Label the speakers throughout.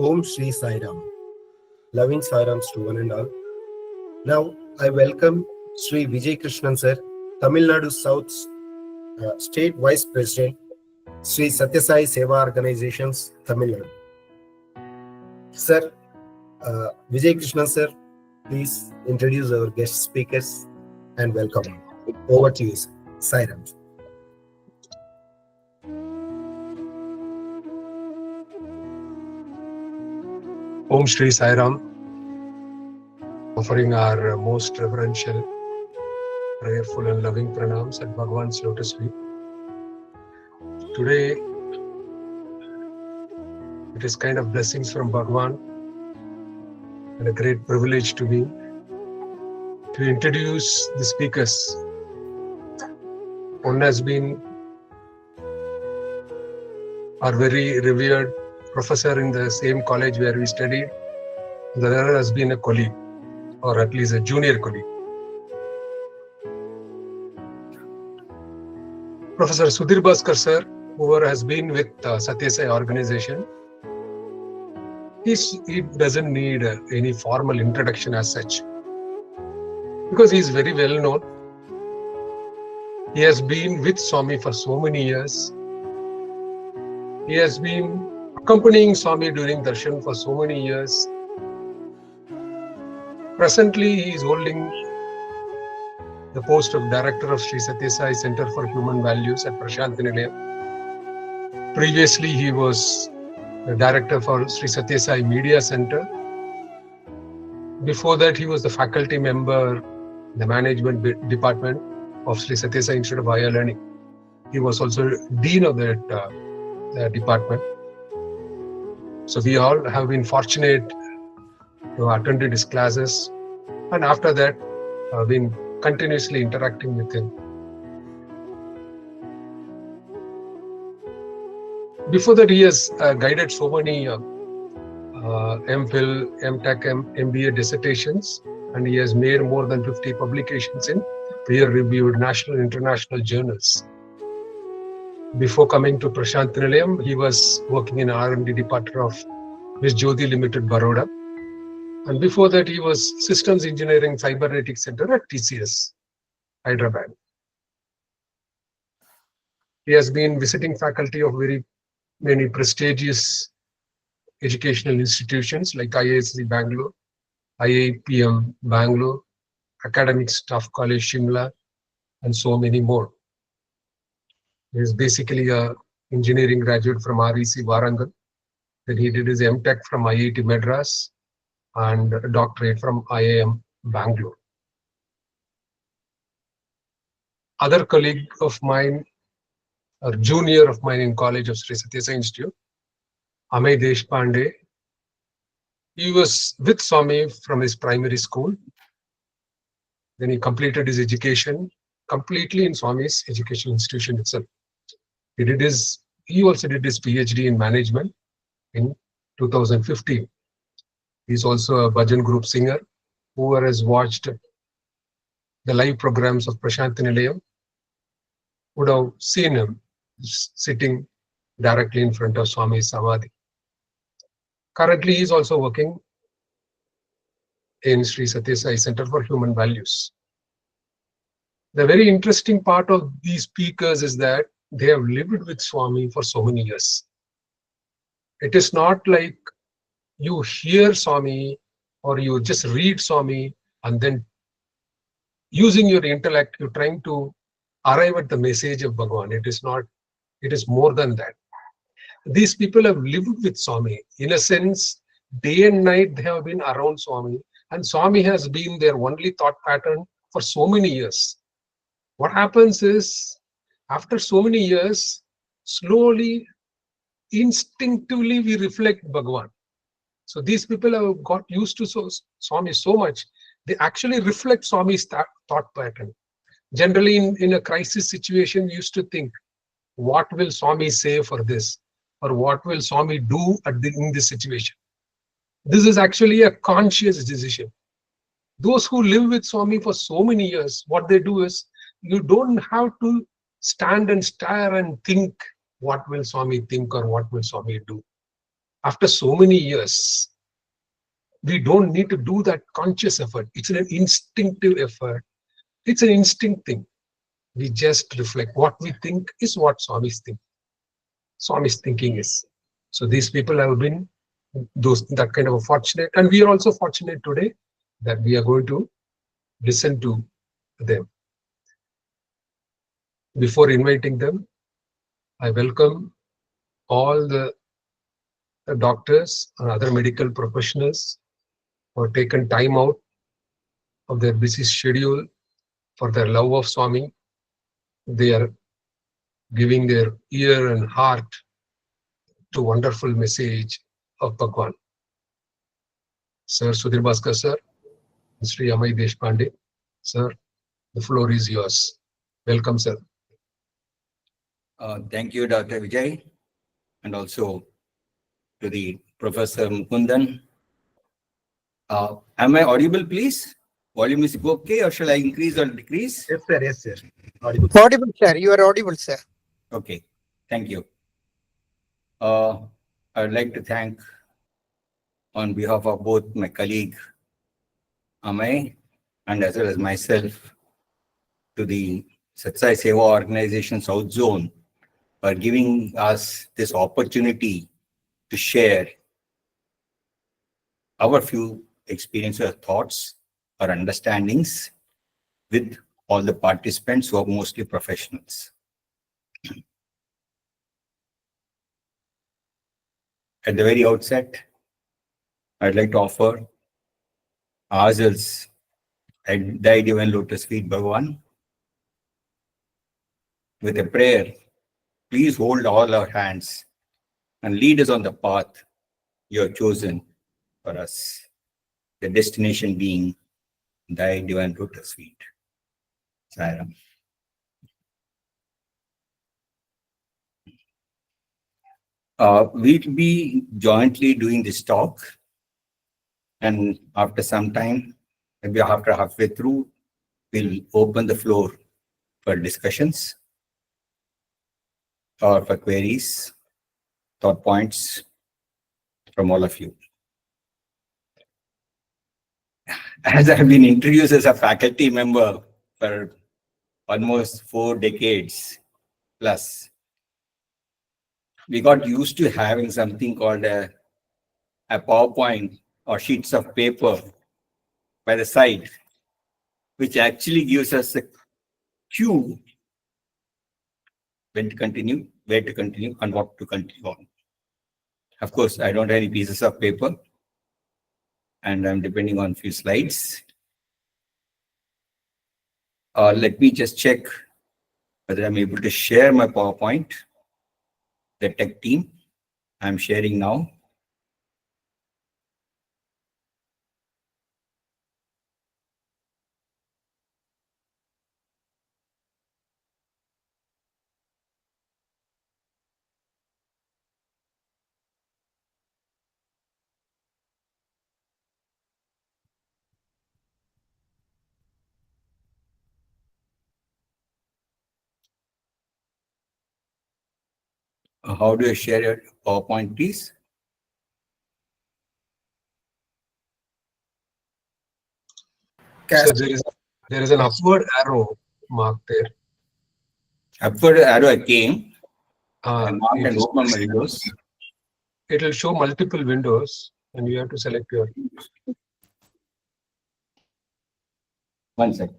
Speaker 1: Om Shri Sai Ram. Loving Sai Rams to one and all. Now I welcome Sri Vijay Krishnan sir, Tamil Nadu South's State Vice President, Sri Sathya Seva Organizations, Tamil Nadu. Sir, Vijay Krishnan sir, please introduce our guest speakers and welcome. Over to you, sir. Sai Rams.
Speaker 2: Om Shri Sai Ram, offering our most reverential, prayerful and loving pranams at Bhagwan's lotus feet. Today, it is kind of blessings from Bhagwan and a great privilege to me to introduce the speakers. One has been our very revered professor in the same college where we studied. The other has been a colleague, or at least a junior colleague. Professor Sudheer Bhaskar sir, who has been with Sathya organization, he doesn't need any formal introduction as such, because he is very well known. He has been with Swami for so many years. He has been accompanying Swami during darshan for so many years. Presently, he is holding the post of Director of Sri Sathya Sai Center for Human Values at Prashanthi Nilayam. Previously, he was the Director for Sri Sathya Sai Media Center. Before that, he was the faculty member in the management department of Sri Sathya Sai Institute of Higher Learning. He was also Dean of that department. So we all have been fortunate to attend his classes, and after that have been continuously interacting with him. Before that, he has guided so many MPhil, MTech, MBA dissertations, and he has made more than 50 publications in peer-reviewed national and international journals. Before coming to Prashanthi Nilayam, he was working in R&D department of Miss Jyoti Limited, Baroda. And before that, he was Systems Engineering Cybernetics Center at TCS, Hyderabad. He has been visiting faculty of very many prestigious educational institutions like IISc Bangalore, IIPM Bangalore, Academic Staff College Shimla, and so many more. He is basically an engineering graduate from REC Warangal. Then he did his MTech from IIT Madras and a doctorate from IIM Bangalore. Other colleague of mine, or junior of mine in college of Sri Sathya Sai Institute, Amey Deshpande. He was with Swami from his primary school. Then he completed his education completely in Swami's education institution itself. He also did his PhD in management in 2015. He's also a bhajan group singer. Whoever has watched the live programs of Prashanthi Nilayam would have seen him sitting directly in front of Swami's Samadhi. Currently, he is also working in Sri Sathya Sai Center for Human Values. The very interesting part of these speakers is that they have lived with Swami for so many years. It is not like you hear Swami or you just read Swami and then using your intellect, you're trying to arrive at the message of Bhagwan. It is not, it is more than that. These people have lived with Swami. In a sense, day and night they have been around Swami, and Swami has been their only thought pattern for so many years. What happens is, after so many years, slowly, instinctively we reflect Bhagwan. So these people have got used to Swami so much, they actually reflect Swami's thought pattern. Generally, in a crisis situation, we used to think, what will Swami say for this? Or what will Swami do in this situation? This is actually a conscious decision. Those who live with Swami for so many years, what they do is, you don't have to stand and stare and think, what will Swami think or what will Swami do? after so many years, we don't need to do that conscious effort. It's an instinctive effort. It's an instinct thing. We just reflect. What we think is what Swami's thinking is. So these people have been that kind of a fortunate, and we are also fortunate today that we are going to listen to them. Before inviting them, I welcome all the doctors and other medical professionals who have taken time out of their busy schedule for their love of Swami. They are giving their ear and heart to wonderful message of Bhagwan. Sir Sudheer Bhaskar sir, Sri Amey Deshpande, sir, the floor is yours. Welcome, sir.
Speaker 3: Thank you, Dr. Vijay, and also to the Professor Mukundan. Am I audible, please? Volume is okay, or shall I increase or decrease?
Speaker 1: Yes, sir. Yes, sir. Audible.
Speaker 4: Audible, sir. You are audible, sir.
Speaker 3: Okay, thank you. I'd like to thank, on behalf of both my colleague Amey and as well as myself, to the Sathya Seva Organization South Zone for giving us this opportunity to share our few experiences, thoughts, or understandings with all the participants who are mostly professionals. At the very outset, I'd like to offer ourselves at Thy Divine Lotus Feet, Bhagavan, with a prayer. Please hold all our hands and lead us on the path you have chosen for us, the destination being Thy Divine Lotus Feet. Sairam. We'll be jointly doing this talk, and after some time, maybe after halfway through, we'll open the floor for discussions or for queries, thought points from all of you. As I've been introduced as a faculty member for almost 4 decades plus, we got used to having something called a PowerPoint or sheets of paper by the side, which actually gives us a cue when to continue, where to continue, and what to continue on. Of course, I don't have any pieces of paper, and I'm depending on a few slides. Let me just check whether I'm able to share my PowerPoint. The tech team, I'm sharing now. How do I share your PowerPoint, please?
Speaker 2: So there is an upward arrow marked there.
Speaker 3: Upward arrow I came. I marked and
Speaker 2: It
Speaker 3: opened my windows.
Speaker 2: will show multiple windows, and you have to select your.
Speaker 3: One second.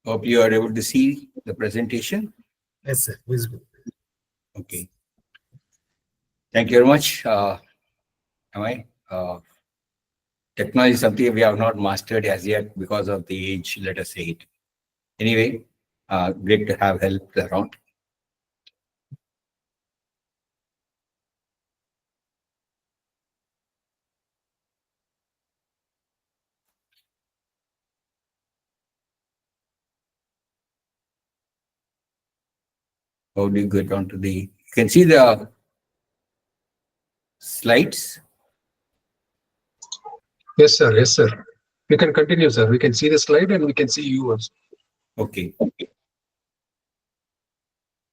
Speaker 3: Hope you are able to see the presentation.
Speaker 1: Yes, sir. Visible.
Speaker 3: Okay. Thank you very much. Amey, technology is something we have not mastered as yet because of the age, let us say it. Anyway, great to have help around. How do you get onto the, you can see the slides.
Speaker 2: Yes, sir. Yes, sir. We can continue, sir. We can see the slide and we can see you also.
Speaker 3: Okay.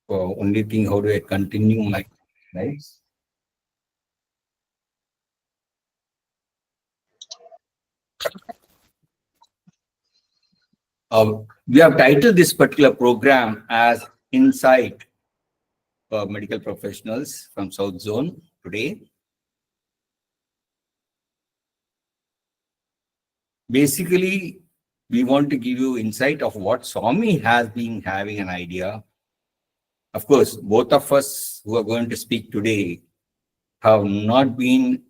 Speaker 3: Only thing, how do I continue my slides? We have titled this particular program as Insight for Medical Professionals from South Zone today. Basically, we want to give you insight of what Swami has been having an idea. Of course, both of us who are going to speak today have not been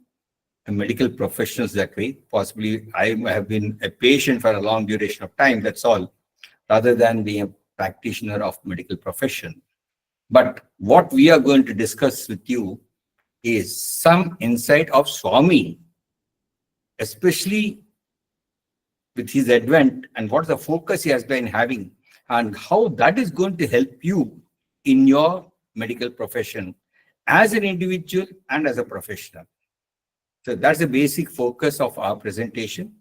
Speaker 3: medical professionals that way. Possibly, I have been a patient for a long duration of time, that's all, rather than being a practitioner of medical profession. But what we are going to discuss with you is some insight of Swami, especially with his advent and what the focus he has been having and how that is going to help you in your medical profession as an individual and as a professional. So that's the basic focus of our presentation.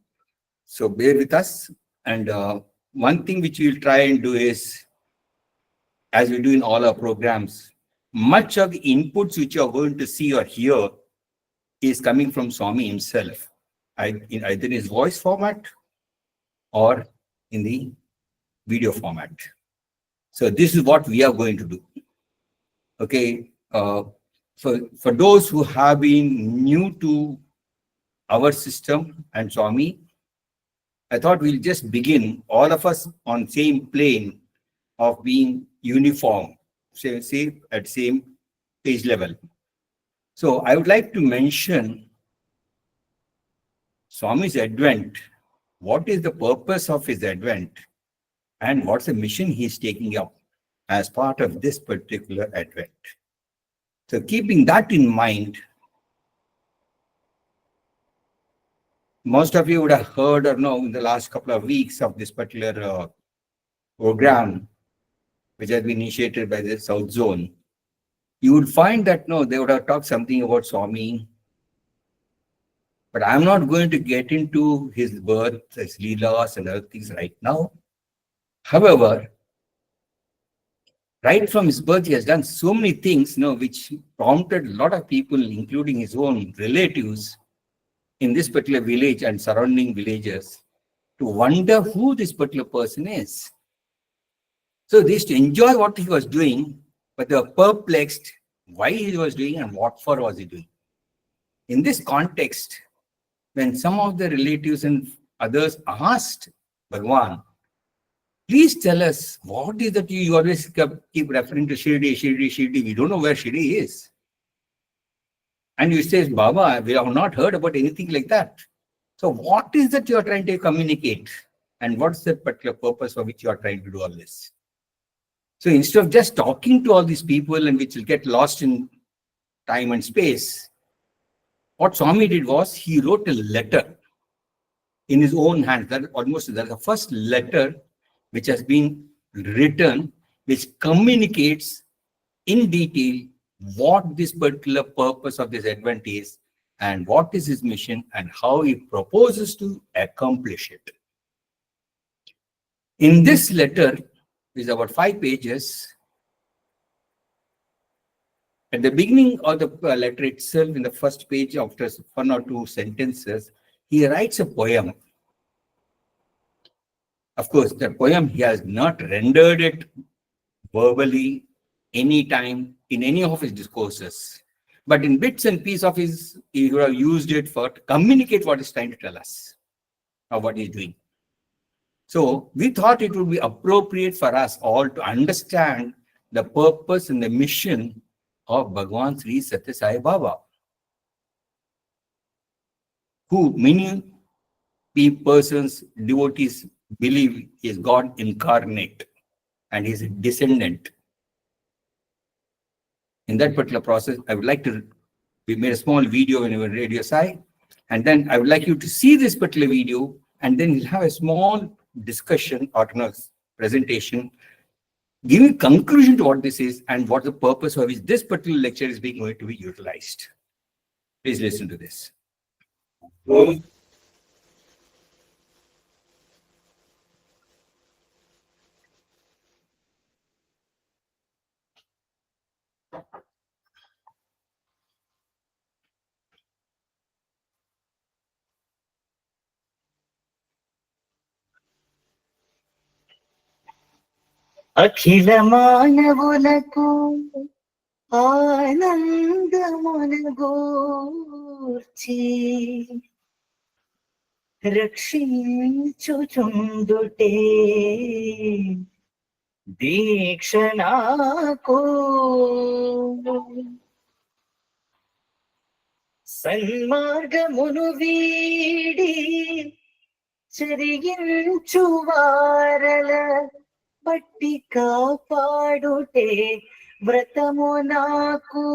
Speaker 3: So bear with us. And one thing which we'll try and do is, as we do in all our programs, much of the inputs which you are going to see or hear is coming from Swami himself, either in his voice format or in the video format. So this is what we are going to do. Okay. So for those who have been new to our system and Swami, I thought we'll just begin all of us on same plane of being uniform, say at same page level. So I would like to mention Swami's advent. What is the purpose of his advent and what's the mission he's taking up as part of this particular advent? So keeping that in mind, most of you would have heard or know in the last couple of weeks of this particular program, which has been initiated by the South Zone. You would find that they would have talked something about Swami, but I'm not going to get into his birth, his leelas and other things right now. However, right from his birth, he has done so many things, which prompted a lot of people, including his own relatives in this particular village and surrounding villages, to wonder who this particular person is. So they used to enjoy what he was doing, but they were perplexed why he was doing and what for was he doing. In this context, when some of the relatives and others asked Bhagwan, please tell us, what is that you always keep referring to Shirdi, Shirdi, Shirdi? We don't know where Shirdi is. And you say, Baba, we have not heard about anything like that. So what is that you are trying to communicate? And what's the particular purpose for which you are trying to do all this? So instead of just talking to all these people and which will get lost in time and space, what Swami did was he wrote a letter in his own hand. That's the first letter which has been written, which communicates in detail what this particular purpose of this advent is and what is his mission and how he proposes to accomplish it. In this letter, is about 5 pages. At the beginning of the letter itself, in the first page, after 1 or 2 sentences, he writes a poem. Of course, the poem, he has not rendered it verbally any time in any of his discourses. But in bits and pieces of his, he would have used it to communicate what he's trying to tell us, or what he's doing. So we thought it would be appropriate for us all to understand the purpose and the mission of Bhagavan Sri Sathya Sai Baba, who many persons, devotees believe is God incarnate and his descendant. In that particular process, I would like to, we made a small video in our radio side, and then I would like you to see this particular video, and then we'll have a small discussion or presentation, giving conclusion to what this is and what the purpose of which this particular lecture is being going to be utilized. Please listen to this.
Speaker 5: అఖిల మానవులకు ఆనందమునగూర్చి రక్షించుచుండుటే దీక్ష నాకు సన్మార్గమును వీడి చెరిగించు వారల పట్టి కాపాడుటే వ్రతము నాకు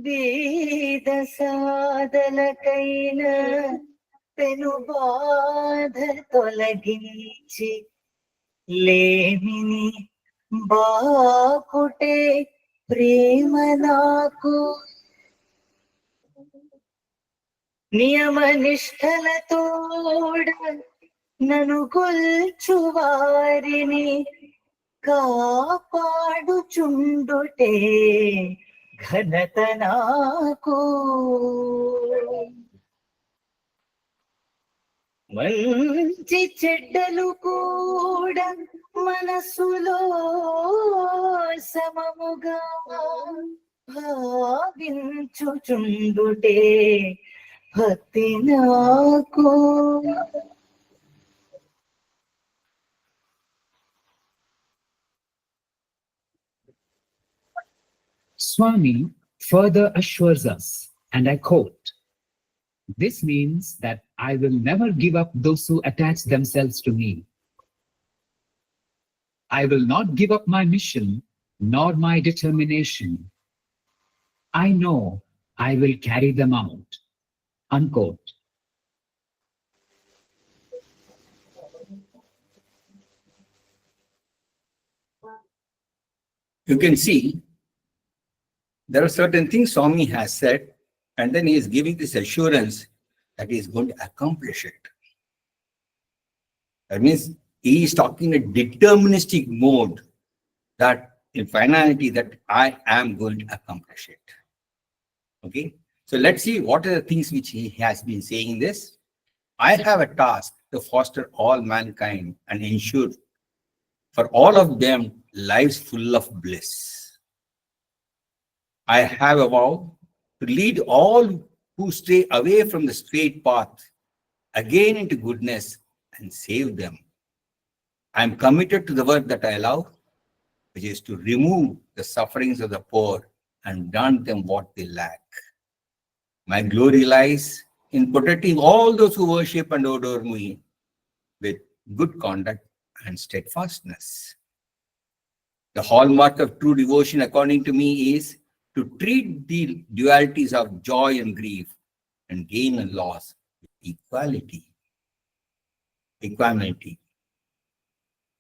Speaker 5: వేద సాధలకైన పెను బాధ తొలగించి లేమిని బాపుటే ప్రేమ నాకు నియమ నిష్ఠలతోడ నను గొల్చు వారిని కాపాడుచుండుటే ఘనత నాకు మంచి చెడ్డలు కూడా మనసులో సమముగా భావించుచుండుటే భక్తి నాకు
Speaker 6: Swami further assures us, and I quote, "This means that I will never give up those who attach themselves to me. I will not give up my mission nor my determination. I know I will carry them out." Unquote.
Speaker 3: You can see there are certain things Swami has said, and then he is giving this assurance that he is going to accomplish it. That means he is talking in a deterministic mode that in finality that I am going to accomplish it. Okay, so let's see what are the things which he has been saying this. I have a task to foster all mankind and ensure for all of them lives full of bliss. I have a vow to lead all who stray away from the straight path again into goodness and save them. I am committed to the work that I love, which is to remove the sufferings of the poor and grant them what they lack. My glory lies in protecting all those who worship and adore me with good conduct and steadfastness. The hallmark of true devotion, according to me, is to treat the dualities of joy and grief and gain and loss with equanimity.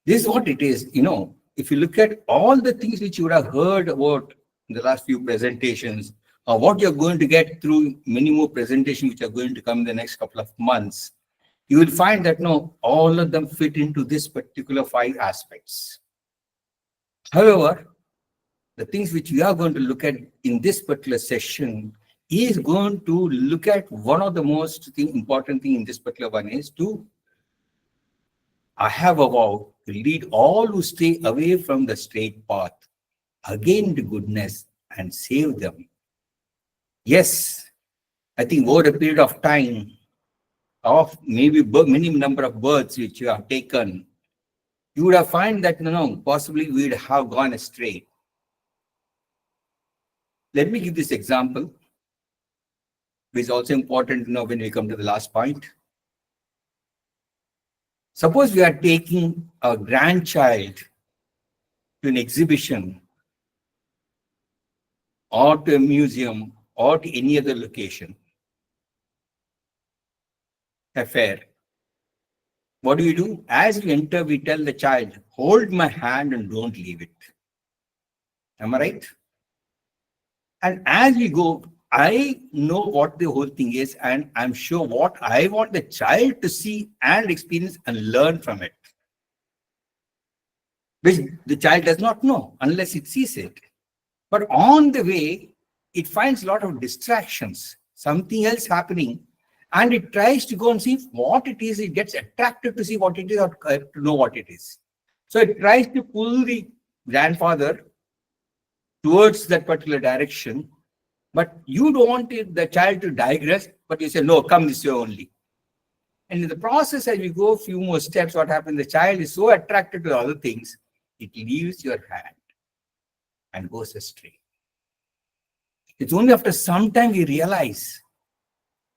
Speaker 3: This is what it is. You know, if you look at all the things which you would have heard about in the last few presentations, or what you're going to get through many more presentations which are going to come in the next couple of months, you will find that no, all of them fit into this particular 5 aspects. However, the things which we are going to look at in this particular session is going to look at one of the most important thing in this particular one is to, I have a vow to lead all who stay away from the straight path again to goodness and save them. Yes, I think over a period of time, of maybe many number of births which you have taken, you would have found that possibly we would have gone astray. Let me give this example, which is also important to know when we come to the last point. Suppose we are taking a grandchild to an exhibition or to a museum or to any other location, a fair. What do? As we enter, we tell the child, hold my hand and don't leave it. Am I right? And as we go, I know what the whole thing is, and I'm sure what I want the child to see and experience and learn from it, which the child does not know unless it sees it. But on the way, it finds a lot of distractions, something else happening, and it tries to go and see what it is. It gets attracted to see what it is or to know what it is. So it tries to pull the grandfather towards that particular direction, but you don't want the child to digress, but you say, no, come this way only. And in the process, as we go a few more steps, what happens? The child is so attracted to other things, it leaves your hand and goes astray. It's only after some time we realize,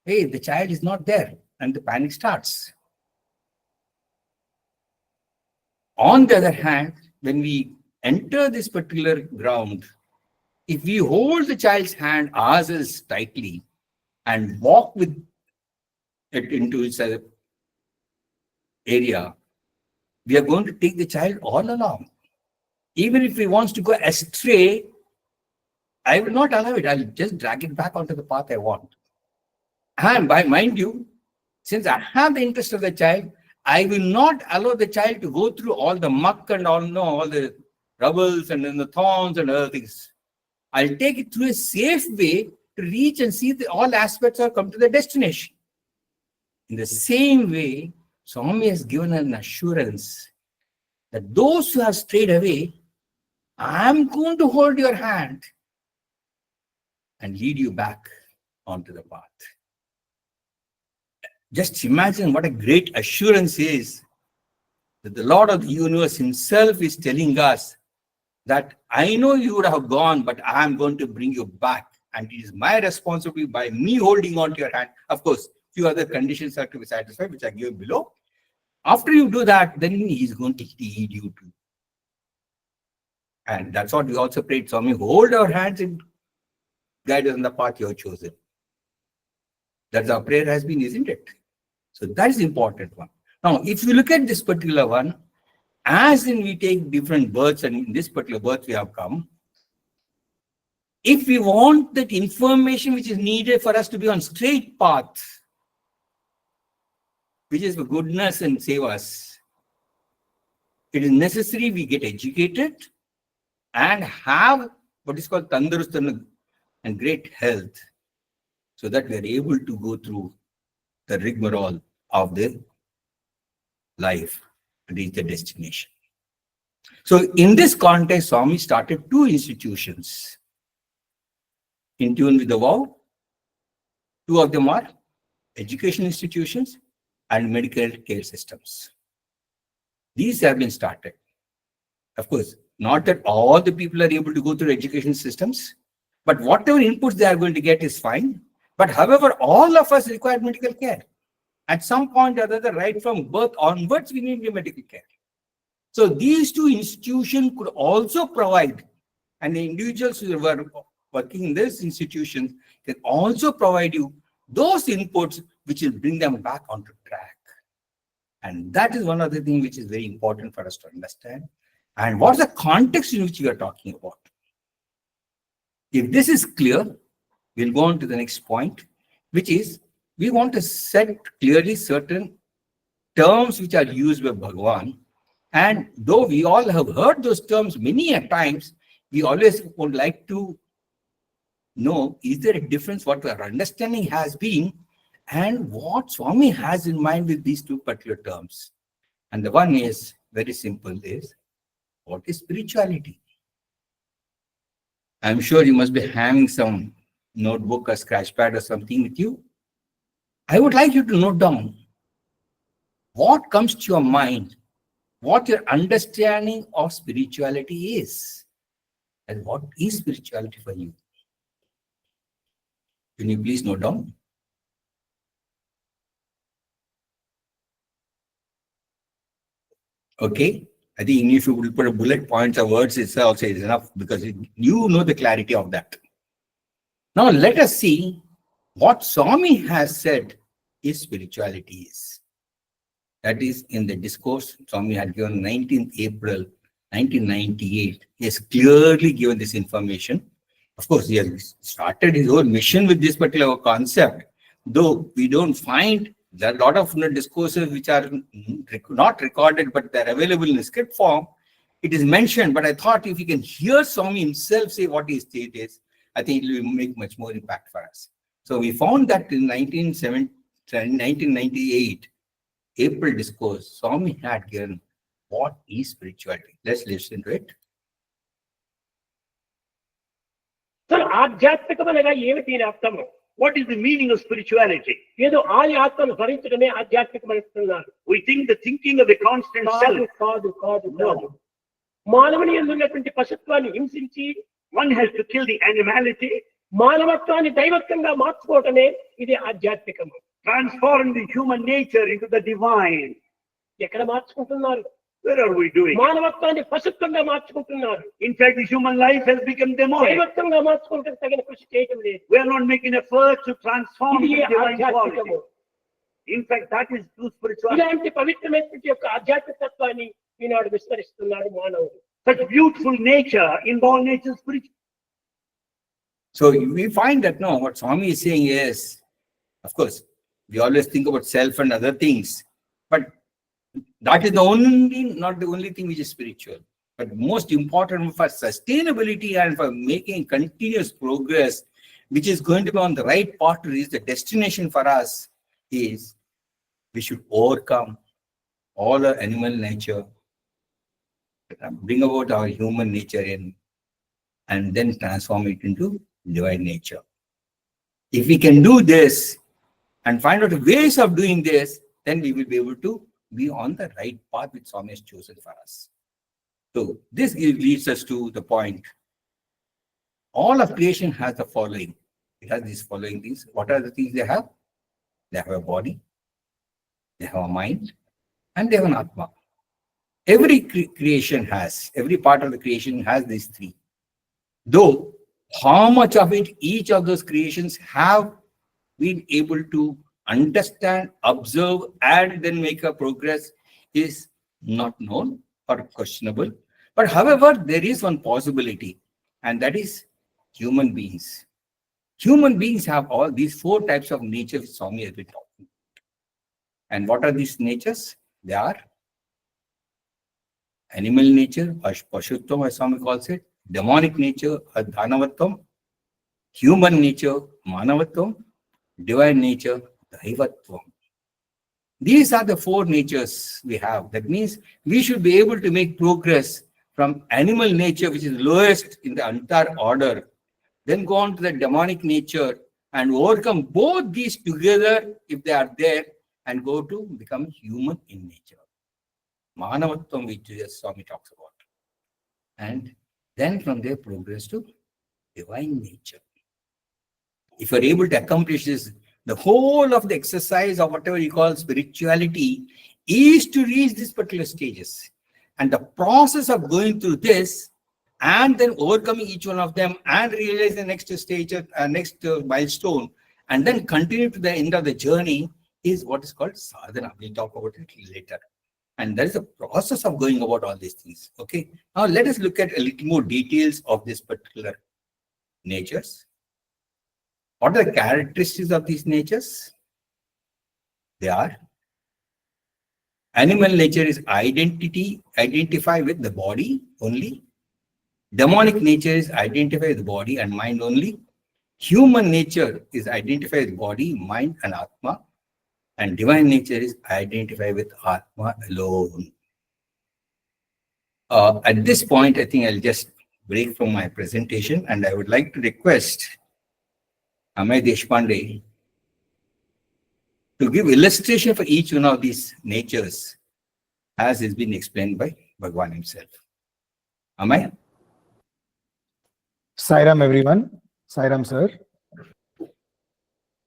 Speaker 3: hey, the child is not there, and the panic starts. On the other hand, when we enter this particular ground, if we hold the child's hand ourselves tightly and walk with it into its area, we are going to take the child all along. Even if he wants to go astray, I will not allow it. I'll just drag it back onto the path I want. And mind you, since I have the interest of the child, I will not allow the child to go through all the muck and all the rubbles and then the thorns and other things. I'll take it through a safe way to reach and see that all aspects are come to the destination. In the same way, Swami has given an assurance that those who have strayed away, I'm going to hold your hand and lead you back onto the path. Just imagine what a great assurance is that the Lord of the universe himself is telling us that I know you would have gone, but I am going to bring you back. And it is my responsibility by me holding on to your hand. Of course, few other conditions are to be satisfied, which I give below. After you do that, then he is going to lead you to. And that's what we also prayed. Swami, hold our hands and guide us on the path you have chosen. That's our prayer has been, isn't it? So that is the important one. Now, if you look at this particular one, as in we take different births, and in this particular birth we have come, if we want that information which is needed for us to be on straight path, which is for goodness and sevas, it is necessary we get educated and have what is called tandurust and great health, so that we are able to go through the rigmarole of the life to reach the destination. So in this context, Swami started two institutions in tune with the vow. Two of them are education institutions and medical care systems. These have been started. Of course, not that all the people are able to go through education systems, but whatever inputs they are going to get is fine. But however, all of us require medical care. At some point or other, right from birth onwards, we need medical care. So these two institutions could also provide, and the individuals who are working in these institutions can also provide you those inputs which will bring them back onto track. And that is one of the things which is very important for us to understand. And what's the context in which we are talking about? If this is clear, we'll go on to the next point, which is we want to set clearly certain terms which are used by Bhagavan. And though we all have heard those terms many a times, we always would like to know, is there a difference what our understanding has been and what Swami has in mind with these two particular terms? And the one is very simple, is what is spirituality? I'm sure you must be having some notebook or scratch pad or something with you, I would like you to note down what comes to your mind, what your understanding of spirituality is, and what is spirituality for you. Can you please note down? Okay. I think if you will put a bullet points or words, it's also is enough because you know the clarity of that. Now let us see what Swami has said is spirituality is. That is in the discourse Swami had given 19th April 1998. He has clearly given this information. Of course, he has started his whole mission with this particular concept, though we don't find there are a lot of discourses which are not recorded, but they're available in the script form. It is mentioned, but I thought if you can hear Swami himself say what his state is, I think it will make much more impact for us. So we found that in 1998, April discourse, Swami had given what is spirituality. Let's listen to it.
Speaker 7: అసలు ఆధ్యాత్మికమనగా ఏమిటి దీని అర్థం?
Speaker 8: What is the meaning of spirituality?
Speaker 7: ఏదో ఆది ఆత్మను భరించడమే ఆధ్యాత్మికం అంటున్నారు.
Speaker 8: We think the thinking of a constant
Speaker 7: కాదు
Speaker 8: self.
Speaker 7: కాదు కాదు కాదు. మానవుని యందు ఉన్నటువంటి పశుత్వాన్ని హింసించి
Speaker 8: One has to kill the animality,
Speaker 7: మానవత్వాన్ని దైవత్వంగా మార్చుకోవటమే ఇది ఆధ్యాత్మికము.
Speaker 8: transform the human nature into the divine.
Speaker 7: ఎక్కడ మార్చుకుంటున్నారు?
Speaker 8: Where are we doing?
Speaker 7: మానవత్వాన్ని పశుత్వంగా మార్చుకుంటున్నారు.
Speaker 8: In fact, the human life has become demonic.
Speaker 7: దైవత్వంగా మార్చుకుంటే తగిన కృషి చేయటం లేదు.
Speaker 8: We are not making effort to transform
Speaker 7: ఇది
Speaker 8: the divine
Speaker 7: ఆధ్యాత్మికము.
Speaker 8: quality. In fact, that is true spirituality.
Speaker 7: ఇలాంటి పవిత్రమైనటువంటి యొక్క ఆధ్యాత్మికత్వాన్ని ఈనాడు విస్మరిస్తున్నాడు మానవుడు.
Speaker 8: Such beautiful nature, inborn nature, spiritual.
Speaker 3: So we find that no, what Swami is saying is, of course, we always think about self and other things, but that is not the only thing which is spiritual. But most important for sustainability and for making continuous progress, which is going to be on the right path to reach the destination for us, is we should overcome all our animal nature, bring about our human nature in, and then transform it into divine nature. If we can do this and find out ways of doing this, then we will be able to be on the right path which Swami has chosen for us. So this leads us to the point. All of creation has the following. It has these following things. What are the things they have? They have a body, they have a mind, and they have an Atma. Every creation has, every part of the creation has these three. Though how much of it each of those creations have been able to understand, observe, and then make a progress is not known or questionable. But however, there is one possibility, and that is human beings. Human beings have all these four types of nature which Swami has been talking. And what are these natures? They are animal nature, Pashutvam, as Swami calls it, demonic nature, Dhanavatvam, human nature, Manavatvam, divine nature, Daivatvam. These are the four natures we have. That means we should be able to make progress from animal nature, which is lowest in the entire order, then go on to the demonic nature and overcome both these together if they are there and go to become human in nature. Manavatvam, which Swami talks about. And then from there progress to divine nature. If you are able to accomplish this, the whole of the exercise of whatever you call spirituality is to reach these particular stages. And the process of going through this and then overcoming each one of them and realize the next stage, next milestone, and then continue to the end of the journey is what is called sadhana. We'll talk about it later. And there is a process of going about all these things. Okay. Now let us look at a little more details of this particular natures. What are the characteristics of these natures? They are animal nature is identify with the body only. Demonic nature is identify with the body and mind only. Human nature is identify with body, mind, and Atma. And divine nature is identify with Atma alone. At this point, I think I'll just break from my presentation and I would like to request Amey Deshpande to give illustration for each one of these natures as has been explained by Bhagwan himself. Amey?
Speaker 9: Sairam everyone, Sairam sir.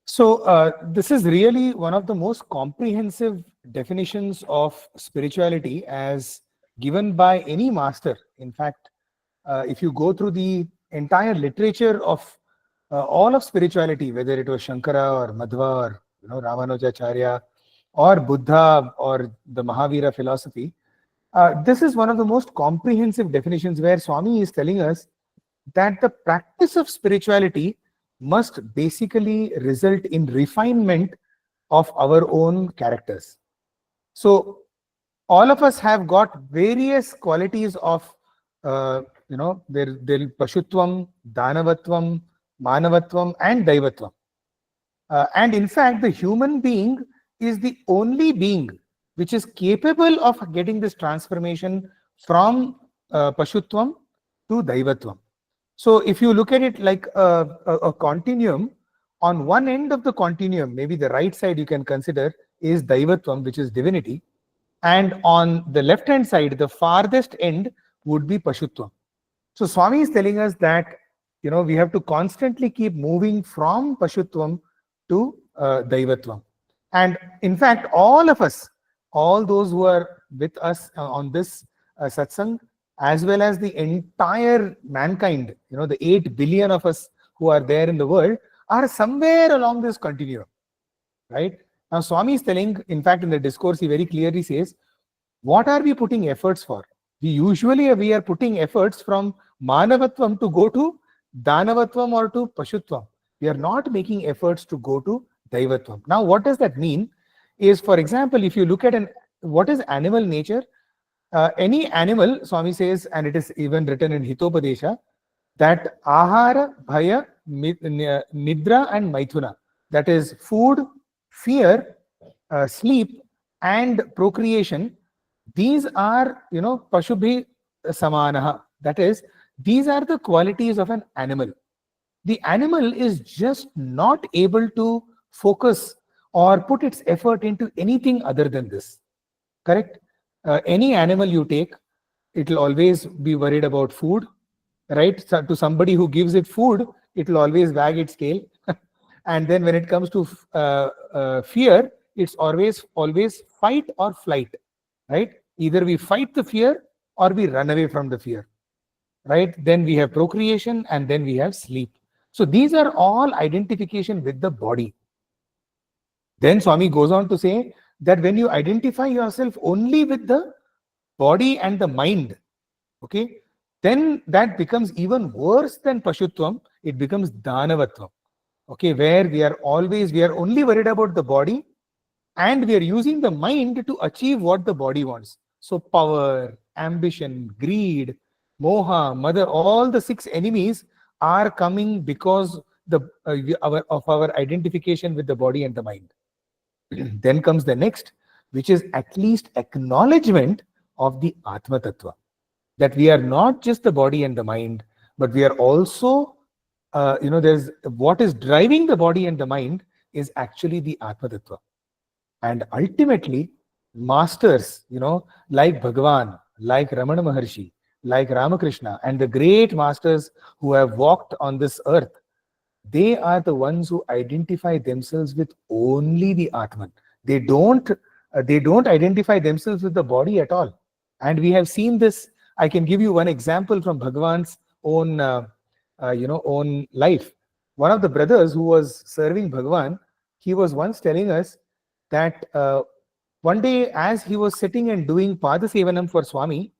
Speaker 9: So this is really one of the most comprehensive definitions of spirituality as given by any master. In fact, if you go through the entire literature of all of spirituality, whether it was Shankara or Madhva or Ramanujacharya or Buddha or the Mahavira philosophy, this is one of the most comprehensive definitions where Swami is telling us that the practice of spirituality must basically result in refinement of our own characters. So all of us have got various qualities of there Pashutvam, Danavatvam, Manavatvam and Daivatvam. And in fact, the human being is the only being which is capable of getting this transformation from Pashutvam to Daivatvam. So if you look at it like a continuum, on one end of the continuum, maybe the right side you can consider is Daivatvam, which is divinity. And on the left hand side, the farthest end would be Pashutvam. So Swami is telling us that, we have to constantly keep moving from Pashutvam to Daivatvam. And in fact, all of us, all those who are with us on this satsang, as well as the entire mankind, the 8 billion of us who are there in the world, are somewhere along this continuum, right? Now, Swami is telling, in fact, in the discourse, he very clearly says, what are we putting efforts for? We are putting efforts from Manavatvam to go to Danavatvam or to Pashutvam. We are not making efforts to go to Daivatvam. Now, what does that mean? Is, for example, if you look at what is animal nature? Any animal, Swami says, and it is even written in Hitopadesha, that Ahara, Bhaya, Nidra and Maithuna, that is food, fear, sleep and procreation, these are, Pashubhi Samanaha. That is, these are the qualities of an animal. The animal is just not able to focus or put its effort into anything other than this. Correct? Any animal you take, it will always be worried about food, right? So to somebody who gives it food, it will always wag its tail. And then when it comes to fear, it's always fight or flight, right? Either we fight the fear or we run away from the fear, right? Then we have procreation and then we have sleep. So these are all identification with the body. Then Swami goes on to say that when you identify yourself only with the body and the mind, okay, then that becomes even worse than Pashutvam. It becomes Danavatvam, okay, where we are only worried about the body and we are using the mind to achieve what the body wants. So power, ambition, greed, moha, mother, all the 6 enemies are coming because of our identification with the body and the mind. Then comes the next, which is at least acknowledgement of the Atma Tattva. That we are not just the body and the mind, but we are also, there's what is driving the body and the mind is actually the Atma Tattva. And ultimately, masters, like Bhagavan, like Ramana Maharshi, like Ramakrishna, and the great masters who have walked on this earth, they are the ones who identify themselves with only the Atman. They don't identify themselves with the body at all. And we have seen this. I can give you one example from Bhagavan's own life. One of the brothers who was serving Bhagavan, he was once telling us that one day as he was sitting and doing Padasevanam for Swami,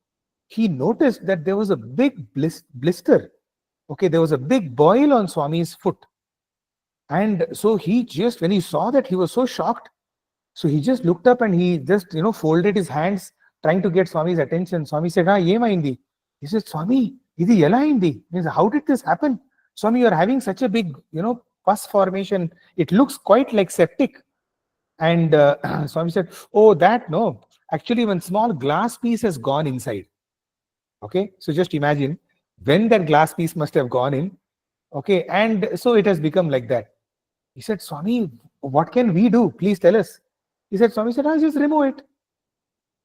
Speaker 9: he noticed that there was a big blister. Okay, there was a big boil on Swami's foot. And so when he saw that, he was so shocked. So he just looked up and he just, folded his hands, trying to get Swami's attention. Swami said, "Yema indi." He said, "Swami, idi yela indi." He said, "How did this happen? Swami, you are having such a big, pus formation. It looks quite like septic." And Swami said, "Oh, that no. Actually, one small glass piece has gone inside." Okay, so just imagine when that glass piece must have gone in. Okay, and so it has become like that. He said, Swami, what can we do? Please tell us. He said, Swami said, I'll just remove it.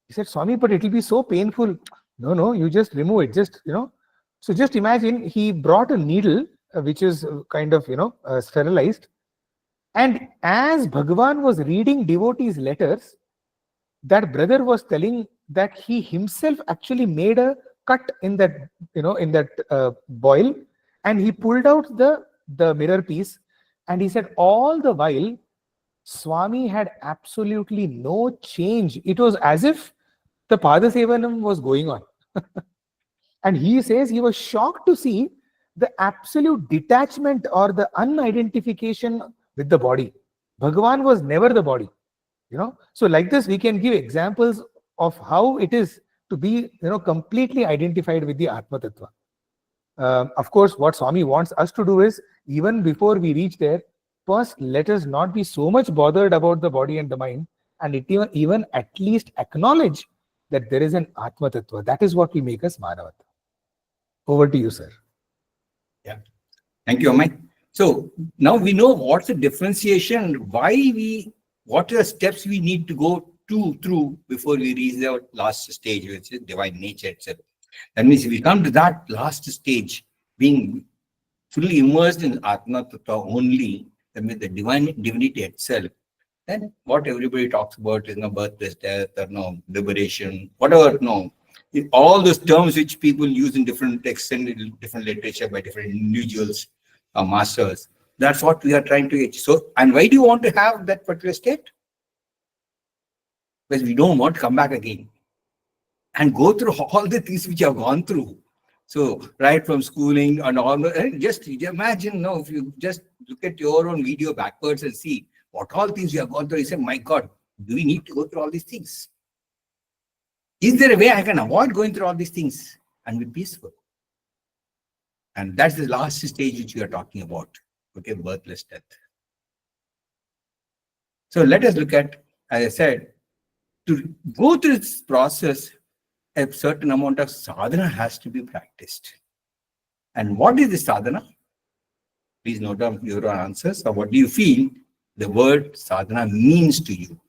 Speaker 9: He said, Swami, but it will be so painful. No, you just remove it. Just, So just imagine he brought a needle, which is kind of, sterilized. And as Bhagavan was reading devotees' letters, that brother was telling that he himself actually made a cut in that, boil, and he pulled out the mirror piece, and he said all the while, Swami had absolutely no change. It was as if the Padasevanam was going on. And he says he was shocked to see the absolute detachment or the unidentification with the body. Bhagavan was never the body. So like this, we can give examples of how it is to be, completely identified with the Atma Tattva. Of course, what Swami wants us to do is, even before we reach there, first let us not be so much bothered about the body and the mind, and even at least acknowledge that there is an Atma Tattva. That is what will make us Manavata. Over to you, sir.
Speaker 3: Yeah. Thank you, Amey. So now we know what's the differentiation, what are the steps we need to go through before we reach the last stage, which is divine nature itself. That means if we come to that last stage, being fully immersed in Atma Tattva only, that means the divinity itself, then what everybody talks about is birth, death, or liberation, whatever, all those terms which people use in different texts and in different literature by different individuals or masters, that's what we are trying to achieve. So, and why do you want to have that particular state? Because we don't want to come back again and go through all the things which you have gone through. So, right from schooling and all, and just imagine, if you just look at your own video backwards and see what all things you have gone through, you say, my God, do we need to go through all these things? Is there a way I can avoid going through all these things and be peaceful? And that's the last stage which we are talking about, okay, birthless death. So let us look at, as I said, to go through this process, a certain amount of sadhana has to be practiced. And what is the sadhana? Please note down your answers, or what do you feel the word sadhana means to you?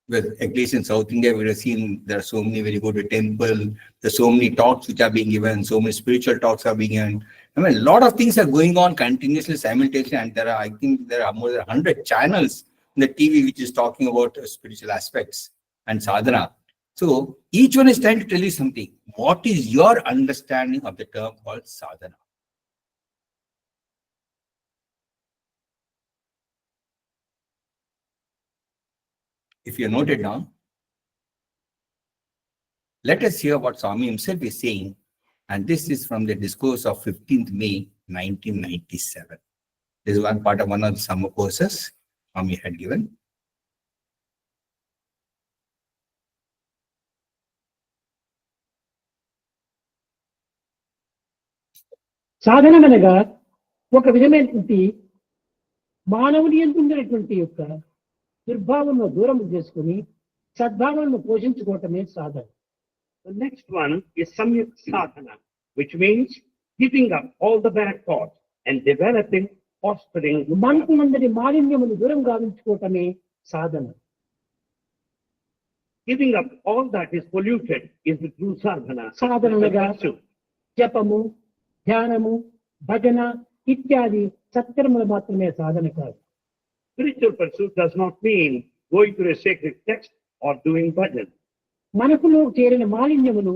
Speaker 3: Well, at least in South India, we have seen there are so many, when you go to a temple, there's so many talks which are being given, so many spiritual talks are being given. I mean, a lot of things are going on continuously, simultaneously, and I think there are more than 100 channels in the TV which is talking about spiritual aspects and sadhana. So each one is trying to tell you something. What is your understanding of the term called sadhana? If you note it down, let us hear what Swami himself is saying. And this is from the discourse of 15th May, 1997. This is one part of one of the summer courses Swami had given.
Speaker 7: సాధన అనగా ఒక విధమైనటువంటి మానవుని ఎందుకున్నటువంటి యొక్క దుర్భావనను దూరం చేసుకుని సద్భావనను పోషించుకోవటమే సాధన.
Speaker 8: The next one is samyak sadhana, which means giving up all the bad thoughts and developing, fostering.
Speaker 7: మనసునందరి మాలిన్యమును దూరం గావించుకోవటమే సాధన.
Speaker 8: Giving up all that is polluted is the true sadhana.
Speaker 7: సాధనగా జపము, ధ్యానము, భజన ఇత్యాది సత్కర్మలు మాత్రమే సాధన కాదు.
Speaker 8: Spiritual pursuit does not mean going to a sacred text or doing bhajan.
Speaker 7: మనసులో చేరిన మాలిన్యమును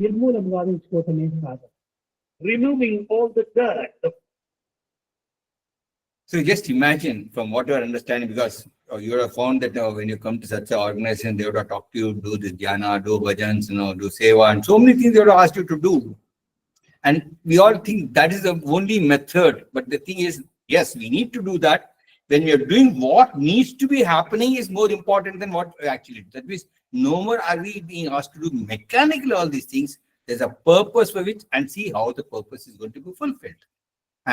Speaker 7: నిర్మూలం గావించుకోవటమే సాధన.
Speaker 8: Removing all the dirt.
Speaker 3: So just imagine from what you are understanding, because you have found that when you come to such an organization, they would have talked to you, do this jhana, do bhajans, do seva, and so many things they would have asked you to do. And we all think that is the only method. But the thing is, yes, we need to do that. When we are doing what needs to be happening is more important than what actually. That means no more are we being asked to do mechanically all these things. There's a purpose for which, and see how the purpose is going to be fulfilled.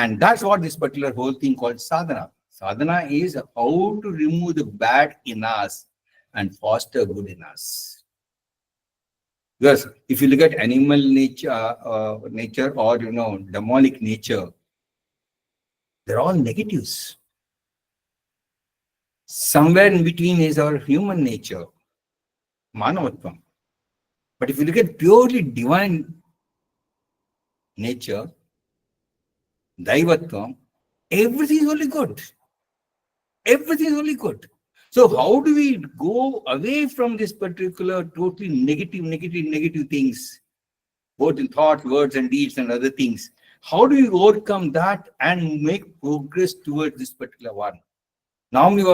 Speaker 3: And that's what this particular whole thing called sadhana. Sadhana is how to remove the bad in us and foster good in us. Because if you look at animal nature, or demonic nature, they're all negatives. Somewhere in between is our human nature, manavatvam. But if you look at purely divine nature, daivatvam, everything is only good. Everything is only good. So how do we go away from this particular totally negative things, both in thought, words, and deeds and other things? How do we overcome that and make progress towards this particular one? Normally,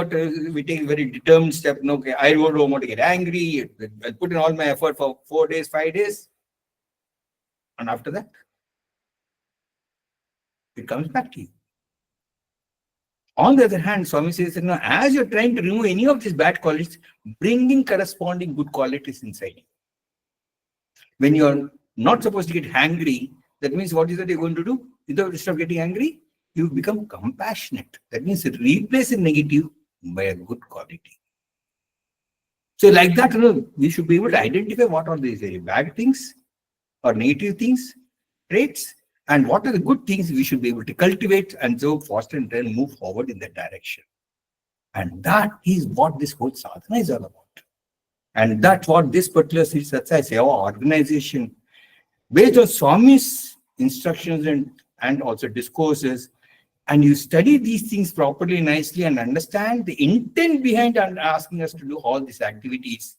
Speaker 3: we take a very determined step. Okay, I don't want to get angry. I'll put in all my effort for 4 days, 5 days. And after that, it comes back to you. On the other hand, Swami says, as you're trying to remove any of these bad qualities, bringing corresponding good qualities inside you. When you're not supposed to get angry, that means what is that you're going to do? Instead of getting angry, you become compassionate. That means replace the negative by a good quality. So like that, we should be able to identify what are these very bad things or negative things, traits, and what are the good things we should be able to cultivate and so foster and then move forward in that direction. And that is what this whole sadhana is all about. And that's what this particular SSSSCHV organization, based on Swami's instructions and also discourses, and you study these things properly, nicely, and understand the intent behind asking us to do all these activities,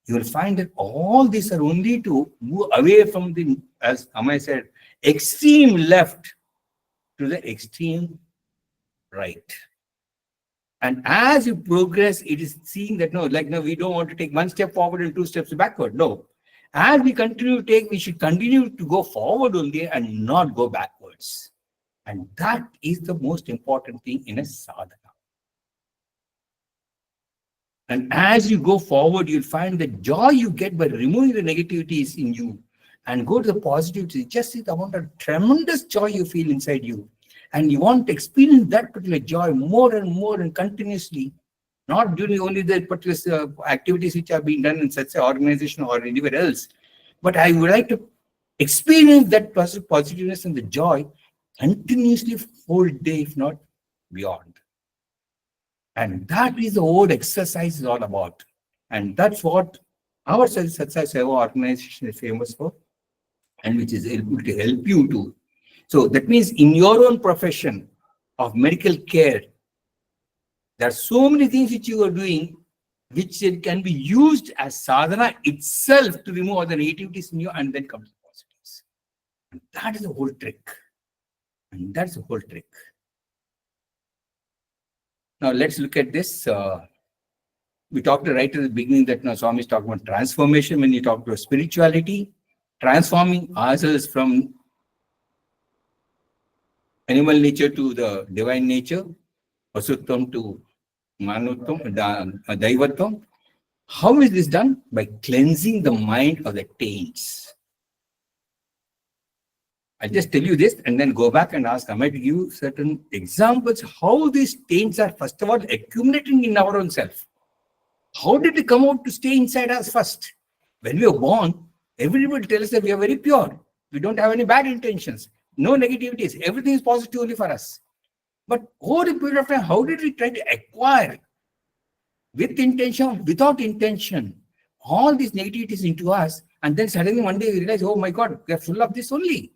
Speaker 3: you will find that all these are only to move away from the, as Amey said, extreme left to the extreme right. And as you progress, it is seeing that we don't want to take 1 step forward and 2 steps backward. No. As we continue to take, we should continue to go forward only and not go backwards. And that is the most important thing in a sadhana. And as you go forward, you'll find the joy you get by removing the negativities in you and go to the positivity. Just see the amount of tremendous joy you feel inside you. And you want to experience that particular joy more and continuously, not during only the particular activities which are being done in such an organization or anywhere else. But I would like to experience that positiveness and the joy continuously whole day, if not beyond. And that is the whole exercise is all about. And that's what our SSSSCHV organization is famous for, and which is able to help you to. So that means in your own profession of medical care, there are so many things which you are doing which can be used as sadhana itself to remove all the negativities in you and then come to the positives. And that is the whole trick. And that's the whole trick. Now let's look at this. We talked right at the beginning that now Swami is talking about transformation. When you talk about spirituality, transforming ourselves from animal nature to the divine nature, asuttam to manuttam, daivattam. How is this done? By cleansing the mind of the taints. I'll just tell you this and then go back and ask Amey to give certain examples how these taints are first of all accumulating in our own self. How did they come out to stay inside us first? When we were born, everybody tells us that we are very pure. We don't have any bad intentions, no negativities. Everything is positive only for us. But over a period of time, how did we try to acquire with intention, without intention, all these negativities into us? And then suddenly one day we realize, oh my God, we are full of this only.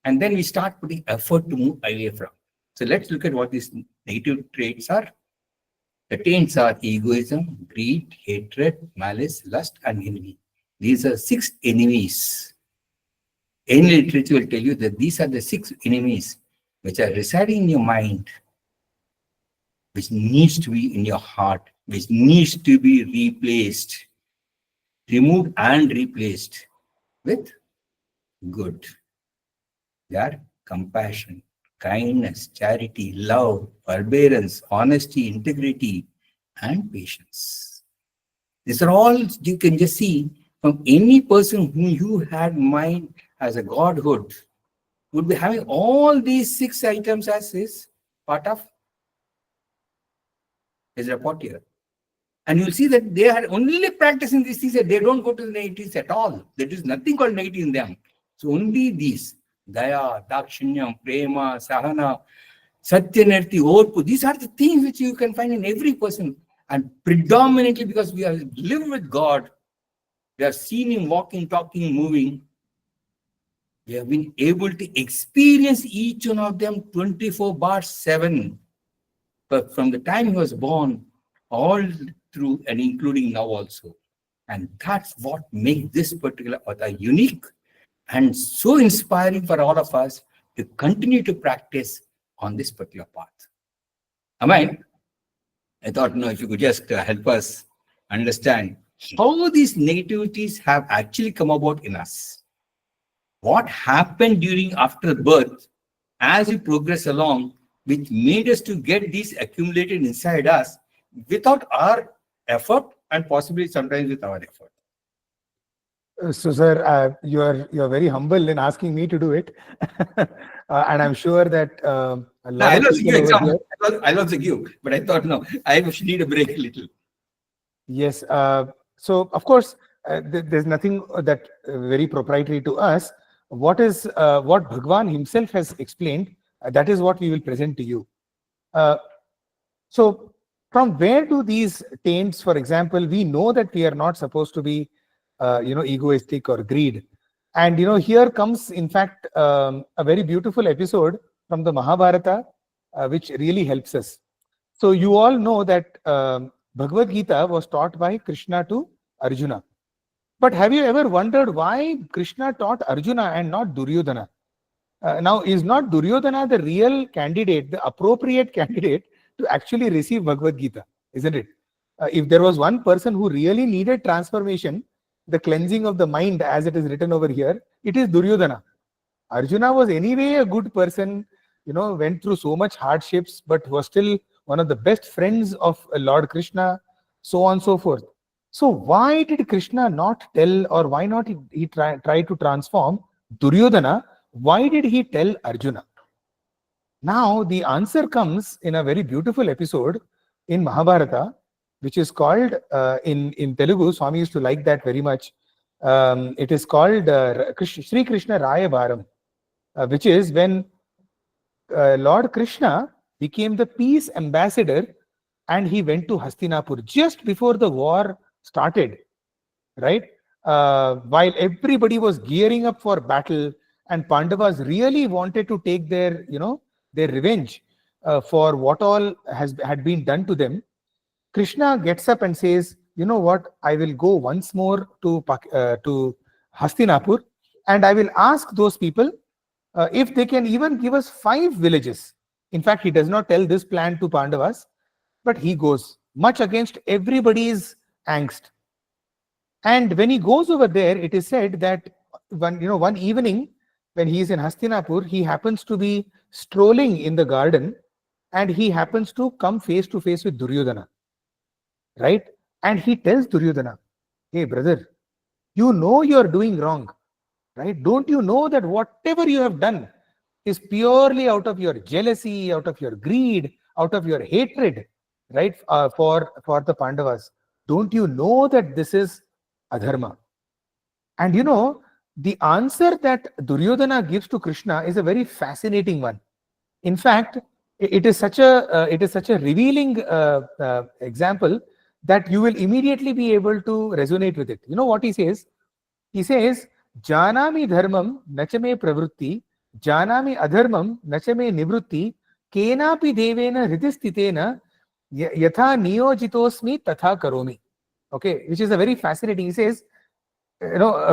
Speaker 3: And then we start putting effort to move away from. So let's look at what these negative traits are. The taints are egoism, greed, hatred, malice, lust, and envy. These are 6 enemies. Any literature will tell you that these are the 6 enemies which are residing in your mind, which needs to be in your heart, which needs to be replaced, removed and replaced with good. They are compassion, kindness, charity, love, forbearance, honesty, integrity, and patience. These are all you can just see from any person whom you had in mind as a godhood would be having all these 6 items as his part of his report here. And you'll see that they are only practicing these things, that they don't go to the negatives at all. There is nothing called negative in them. So only these, Daya, Dakshinyam, Prema, Sahana, Satyanarthi, Orpu, these are the things which you can find in every person. And predominantly because we have lived with God, we have seen Him walking, talking, moving, we have been able to experience each one of them 24/7. But from the time he was born, all through and including now also. And that's what makes this particular author unique and so inspiring for all of us to continue to practice on this particular path. Amey, I thought, if you could just help us understand how these negativities have actually come about in us. What happened after birth as we progress along, which made us to get these accumulated inside us without our effort and possibly sometimes with our effort.
Speaker 9: So, sir, you're very humble in asking me to do it, and I'm sure that a lot of people over here.
Speaker 3: I love the give, but I thought I should need a break a little.
Speaker 9: Yes. So, of course, there's nothing that very proprietary to us. What Bhagwan himself has explained, that is what we will present to you. So, from where do these taints, for example, we know that we are not supposed to be, egoistic or greed. And, here comes, in fact, a very beautiful episode from the Mahabharata, which really helps us. So, you all know that Bhagavad Gita was taught by Krishna to Arjuna. But have you ever wondered why Krishna taught Arjuna and not Duryodhana? Now, is not Duryodhana the real candidate, the appropriate candidate to actually receive Bhagavad Gita, isn't it? If there was one person who really needed transformation, the cleansing of the mind, as it is written over here, it is Duryodhana. Arjuna was anyway a good person, went through so much hardships, but was still one of the best friends of Lord Krishna, so on and so forth. So why did Krishna not tell, or why not he try to transform Duryodhana? Why did he tell Arjuna? Now the answer comes in a very beautiful episode in Mahabharata, which is called, in Telugu, Swami used to like that very much. It is called Sri Krishna Raya Bharam, which is when Lord Krishna became the peace ambassador and he went to Hastinapur just before the war started, right? While everybody was gearing up for battle and Pandavas really wanted to take their revenge for what all had been done to them, Krishna gets up and says, you know what, I will go once more to Hastinapur and I will ask those people if they can even give us 5 villages. In fact, he does not tell this plan to Pandavas, but he goes much against everybody's angst. And when he goes over there, it is said that one evening when he is in Hastinapur, he happens to be strolling in the garden and he happens to come face to face with Duryodhana, right? And he tells Duryodhana, hey brother, you know you're doing wrong, right? Don't you know that whatever you have done is purely out of your jealousy, out of your greed, out of your hatred, right? For the Pandavas. Don't you know that this is adharma? And the answer that Duryodhana gives to Krishna is a very fascinating one. In fact, it is such a revealing example that you will immediately be able to resonate with it. You know what he says? He says, Janami dharmam nachame pravrutti, janami adharmam nachame nivrutti, kenapi devena hridistitena yatha niyojitosmi tatha karomi. Okay, which is a very fascinating. He says,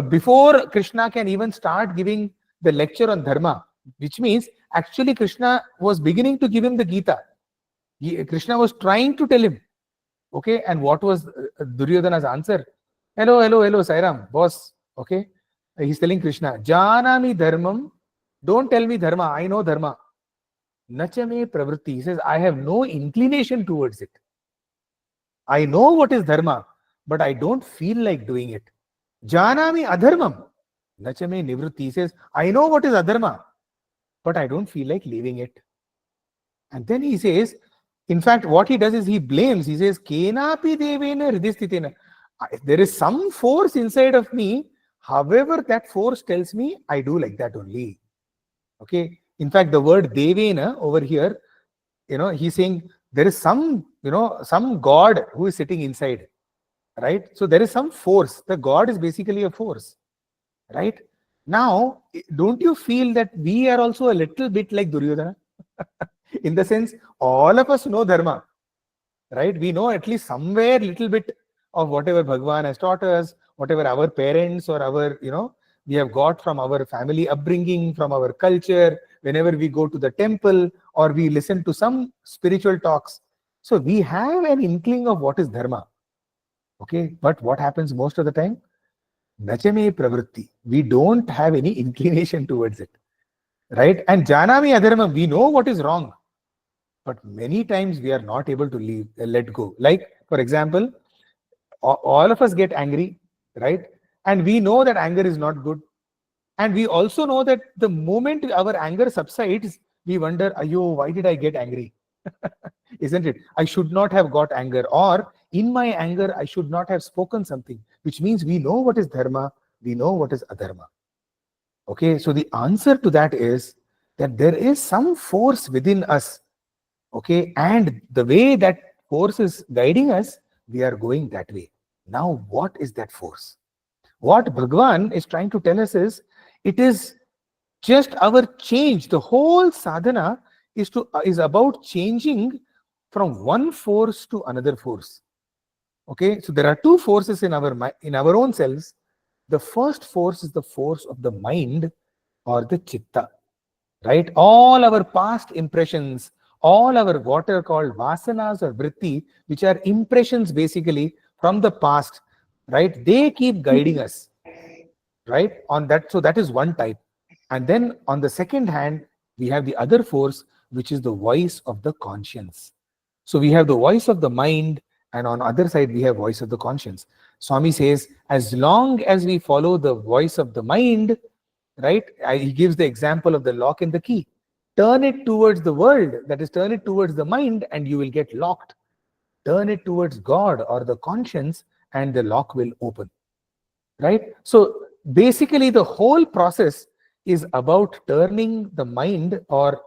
Speaker 9: before Krishna can even start giving the lecture on dharma, which means actually Krishna was beginning to give him the Gita. Krishna was trying to tell him. Okay, and what was Duryodhana's answer? Hello, Sairam, boss. Okay, he's telling Krishna, Janami dharmam, don't tell me dharma, I know dharma. Nachame pravritti, he says, I have no inclination towards it. I know what is dharma, but I don't feel like doing it. Janami adharmam, nachame nivritti, he says, I know what is adharma, but I don't feel like leaving it. And then he says, In fact, what he does is he blames. He says, Kenapi devena hridistitena. There is some force inside of me. However, that force tells me I do like that only. Okay. In fact, the word devena over here, he's saying there is some, some God who is sitting inside. Right? So there is some force. The God is basically a force. Right? Now, don't you feel that we are also a little bit like Duryodhana? In the sense, all of us know Dharma. Right? We know at least somewhere little bit of whatever Bhagwan has taught us, whatever our parents or our, we have got from our family upbringing, from our culture, whenever we go to the temple or we listen to some spiritual talks. So we have an inkling of what is Dharma. Okay, but what happens most of the time? Nachame pravritti. We don't have any inclination towards it. Right? And janami adharma, we know what is wrong. But many times we are not able to let go. Like, for example, all of us get angry, right? And we know that anger is not good. And we also know that the moment our anger subsides, we wonder, Ayo, why did I get angry? Isn't it? I should not have got anger. Or in my anger, I should not have spoken something, which means we know what is dharma, we know what is adharma. Okay, so the answer to that is that there is some force within us. Okay, and the way that force is guiding us, we are going that way. Now, what is that force? What Bhagwan is trying to tell us is, it is just our change. The whole sadhana is about changing from one force to another force. Okay, so there are two forces in our own selves. The first force is the force of the mind or the chitta. Right? All our past impressions, all our what are called vasanas or vritti, which are impressions basically from the past, right? They keep guiding us, right? On that, so that is one type. And then on the second hand, we have the other force, which is the voice of the conscience. So we have the voice of the mind, and on other side we have voice of the conscience. Swami says, as long as we follow the voice of the mind, right? He gives the example of the lock and the key. Turn it towards the world, that is, turn it towards the mind, and you will get locked. Turn it towards God or the conscience, and the lock will open. Right? So basically, the whole process is about turning the mind or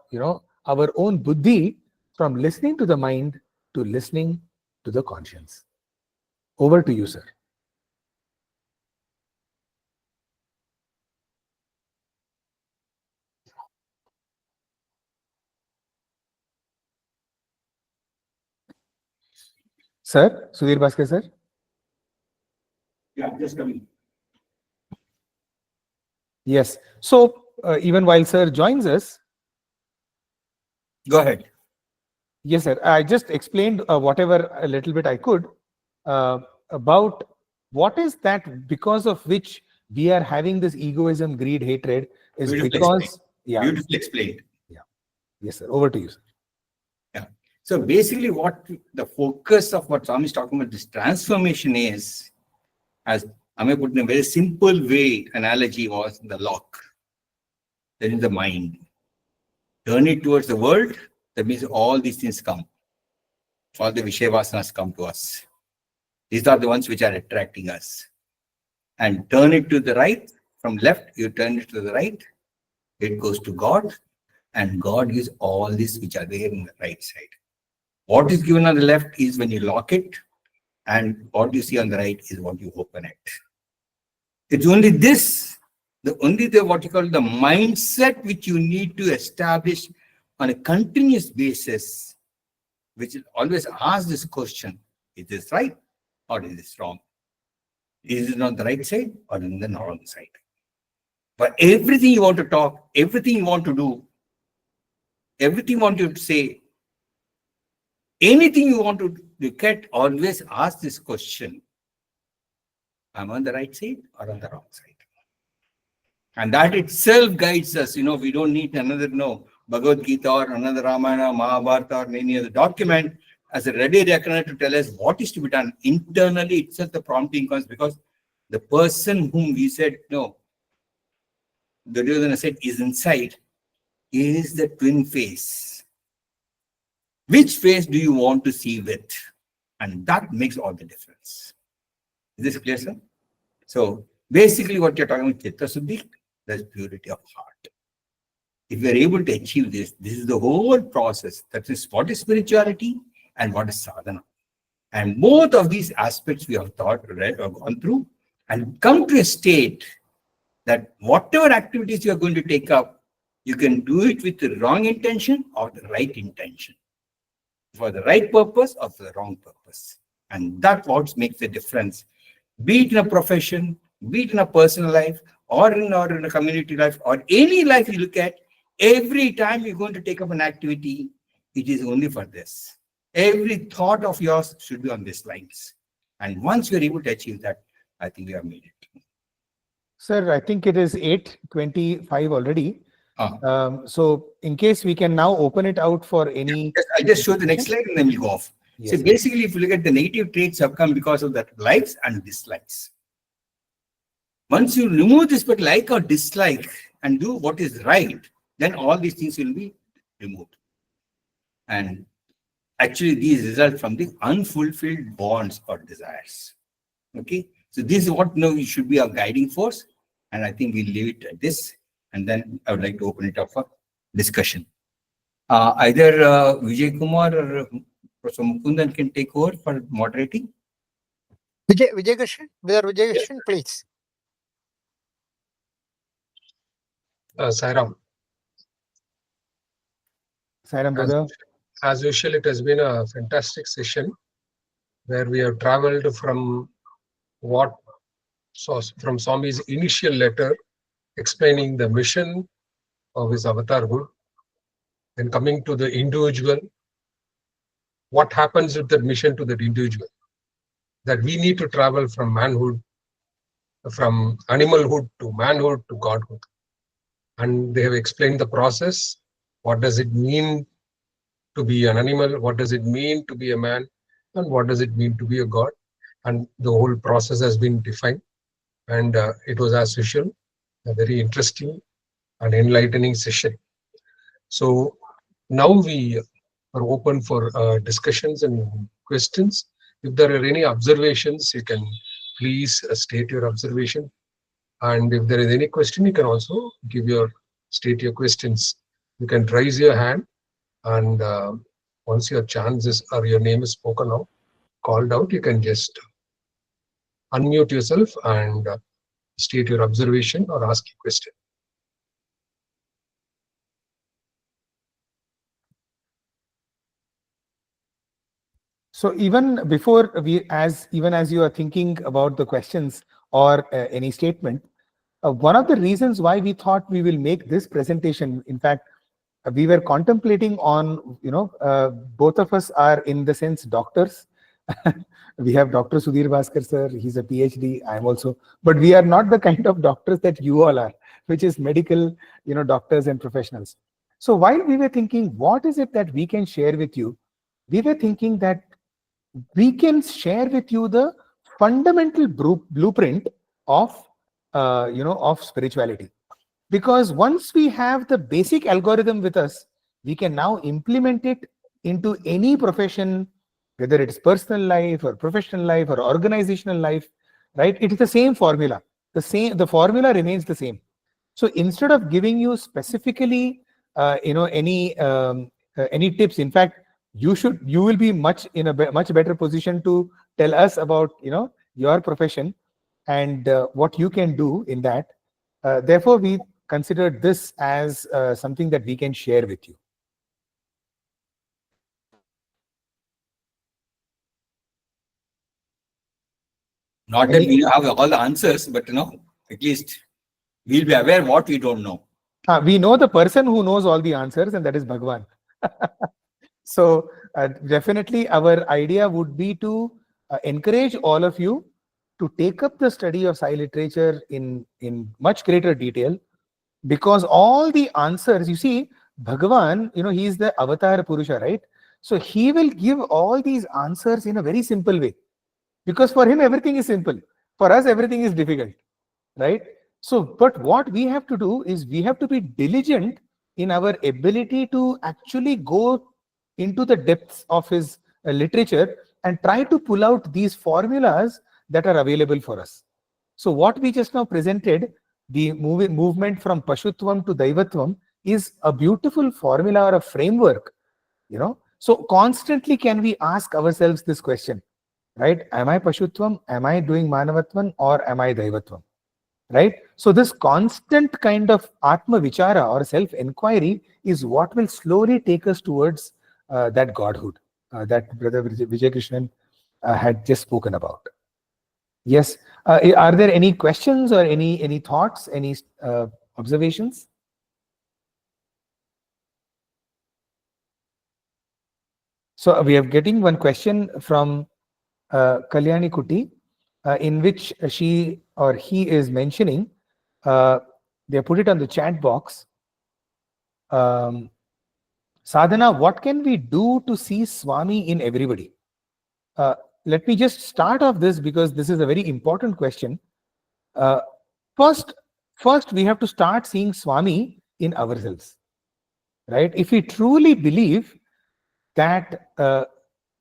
Speaker 9: our own buddhi from listening to the mind to listening to the conscience. Over to you, sir. Sir, Sudheer Bhaskar, sir.
Speaker 3: Yeah, just coming.
Speaker 9: Yes. So even while sir joins us,
Speaker 3: Go ahead.
Speaker 9: yes, sir. I just explained whatever a little bit I could about what is that because of which we are having this egoism, greed, hatred is
Speaker 3: Beautifully
Speaker 9: because
Speaker 3: explained.
Speaker 9: yeah.
Speaker 3: Beautifully explained.
Speaker 9: Yeah. Yes, sir. Over to you, sir.
Speaker 3: Yeah. So basically, what the focus of what Swami is talking about, this transformation is, as Amey put in a very simple way, analogy was the lock. Then is the mind. Turn it towards the world, that means all these things come. All the Vishayavasanas come to us. These are the ones which are attracting us. And turn it to the right, from left, you turn it to the right, it goes to God, and God gives all these which are there on the right side. What is given on the left is when you lock it, and what you see on the right is what you open it. It's only this, what you call the mindset which you need to establish on a continuous basis, which will always ask this question, is this right or is this wrong? Is it on the right side or on the wrong side? But everything you want to talk, everything you want to do, everything you want to say, anything you want to look at, always ask this question. I'm on the right side or on the wrong side? And that itself guides us. We don't need another Bhagavad Gita or another Ramayana, Mahabharata or any other document as a ready reckoner to tell us what is to be done. Internally itself the prompting comes, because the person whom we said, no, the Duryodhana said is inside, is the twin face. Which face do you want to see with? And that makes all the difference. Is this clear, sir? So basically what you're talking about, Chitta Suddhi, that's purity of heart. If we're able to achieve this, this is the whole process. That is what is spirituality and what is sadhana. And both of these aspects we have thought, read, or gone through, and come to a state that whatever activities you are going to take up, you can do it with the wrong intention or the right intention. For the right purpose or for the wrong purpose. And that's what makes the difference. Be it in a profession, be it in a personal life, or in a community life, or any life you look at, every time you're going to take up an activity, it is only for this. Every thought of yours should be on these lines. And once you're able to achieve that, I think we have made it.
Speaker 9: Sir, I think it is 8:25 already. So in case we can now open it out for any...
Speaker 3: I'll just show the next slide and then we'll go off.
Speaker 9: Yes,
Speaker 3: so basically, if you look at the negative traits have come because of that likes and dislikes. Once you remove this but like or dislike and do what is right, then all these things will be removed. And actually, these result from the unfulfilled bonds or desires. Okay, so this is what now should be our guiding force. And I think we'll leave it at this. And then I would like to open it up for discussion. Either Vijay Kumar or Professor Mukundan can take over for moderating.
Speaker 4: Vijay Krishnan, Vijay Krishnan, please.
Speaker 2: Sairam.
Speaker 9: Sairam, brother.
Speaker 2: As usual, it has been a fantastic session where we have traveled from Swami's initial letter explaining the mission of his avatarhood, then coming to the individual, what happens with that mission to that individual, that we need to travel from manhood, from animalhood to manhood to godhood. And they have explained the process. What does it mean to be an animal? What does it mean to be a man? And what does it mean to be a god? And the whole process has been defined. And it was, as usual, a very interesting and enlightening session. So now we are open for discussions and questions. If there are any observations, you can please state your observation. And if there is any question, you can also state your questions. You can raise your hand, and once your chance is or your name is spoken out, called out, you can just unmute yourself and state your observation or ask a question.
Speaker 9: So even before even as you are thinking about the questions or any statement, one of the reasons why we thought we will make this presentation, in fact, we were contemplating on, both of us are in the sense doctors. We have Dr. Sudheer Bhaskar, sir. He's a PhD. I'm also, but we are not the kind of doctors that you all are, which is medical, doctors and professionals. So while we were thinking, what is it that we can share with you? We were thinking that we can share with you the fundamental blueprint of, of spirituality. Because once we have the basic algorithm with us, we can now implement it into any profession, whether it's personal life or professional life or organizational life, right? It is the same formula. The formula remains the same. So instead of giving you specifically, any tips, in fact, you will be in a much better position to tell us about, your profession and what you can do in that. Therefore, we considered this as something that we can share with you.
Speaker 3: Not that we have all the answers, but at least we'll be aware what we don't know.
Speaker 9: We know the person who knows all the answers, and that is Bhagwan. So definitely our idea would be to encourage all of you to take up the study of Sai literature in much greater detail, because all the answers, you see, Bhagwan, he is the avatar Purusha, right? So he will give all these answers in a very simple way, because for him everything is simple. For us everything is difficult, right? So, but what we have to do is we have to be diligent in our ability to actually go into the depths of his literature and try to pull out these formulas that are available for us. So what we just now presented, the movement from Pashutvam to Daivatvam, is a beautiful formula or a framework, So constantly can we ask ourselves this question, right? Am I Pashutvam? Am I doing Manavatvam? Or am I Daivatvam? Right? So this constant kind of Atma Vichara or self-inquiry is what will slowly take us towards that godhood that Brother Vijay Krishnan had just spoken about. Yes. Are there any questions or any thoughts, any observations? So we are getting one question from Kalyani Kuti, in which she or he is mentioning, they put it on the chat box. Sadhana, what can we do to see Swami in everybody? Let me just start off this because this is a very important question. First, we have to start seeing Swami in ourselves, right? If we truly believe that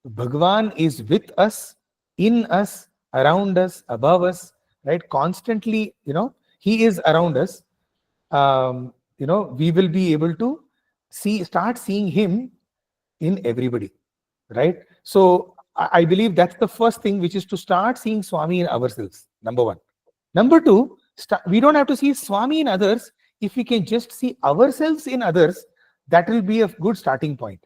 Speaker 9: Bhagwan is with us, in us, around us, above us, right? Constantly, he is around us. We will be able to start seeing him in everybody, right? So I believe that's the first thing, which is to start seeing Swami in ourselves, number one. Number two, we don't have to see Swami in others. If we can just see ourselves in others, that will be a good starting point.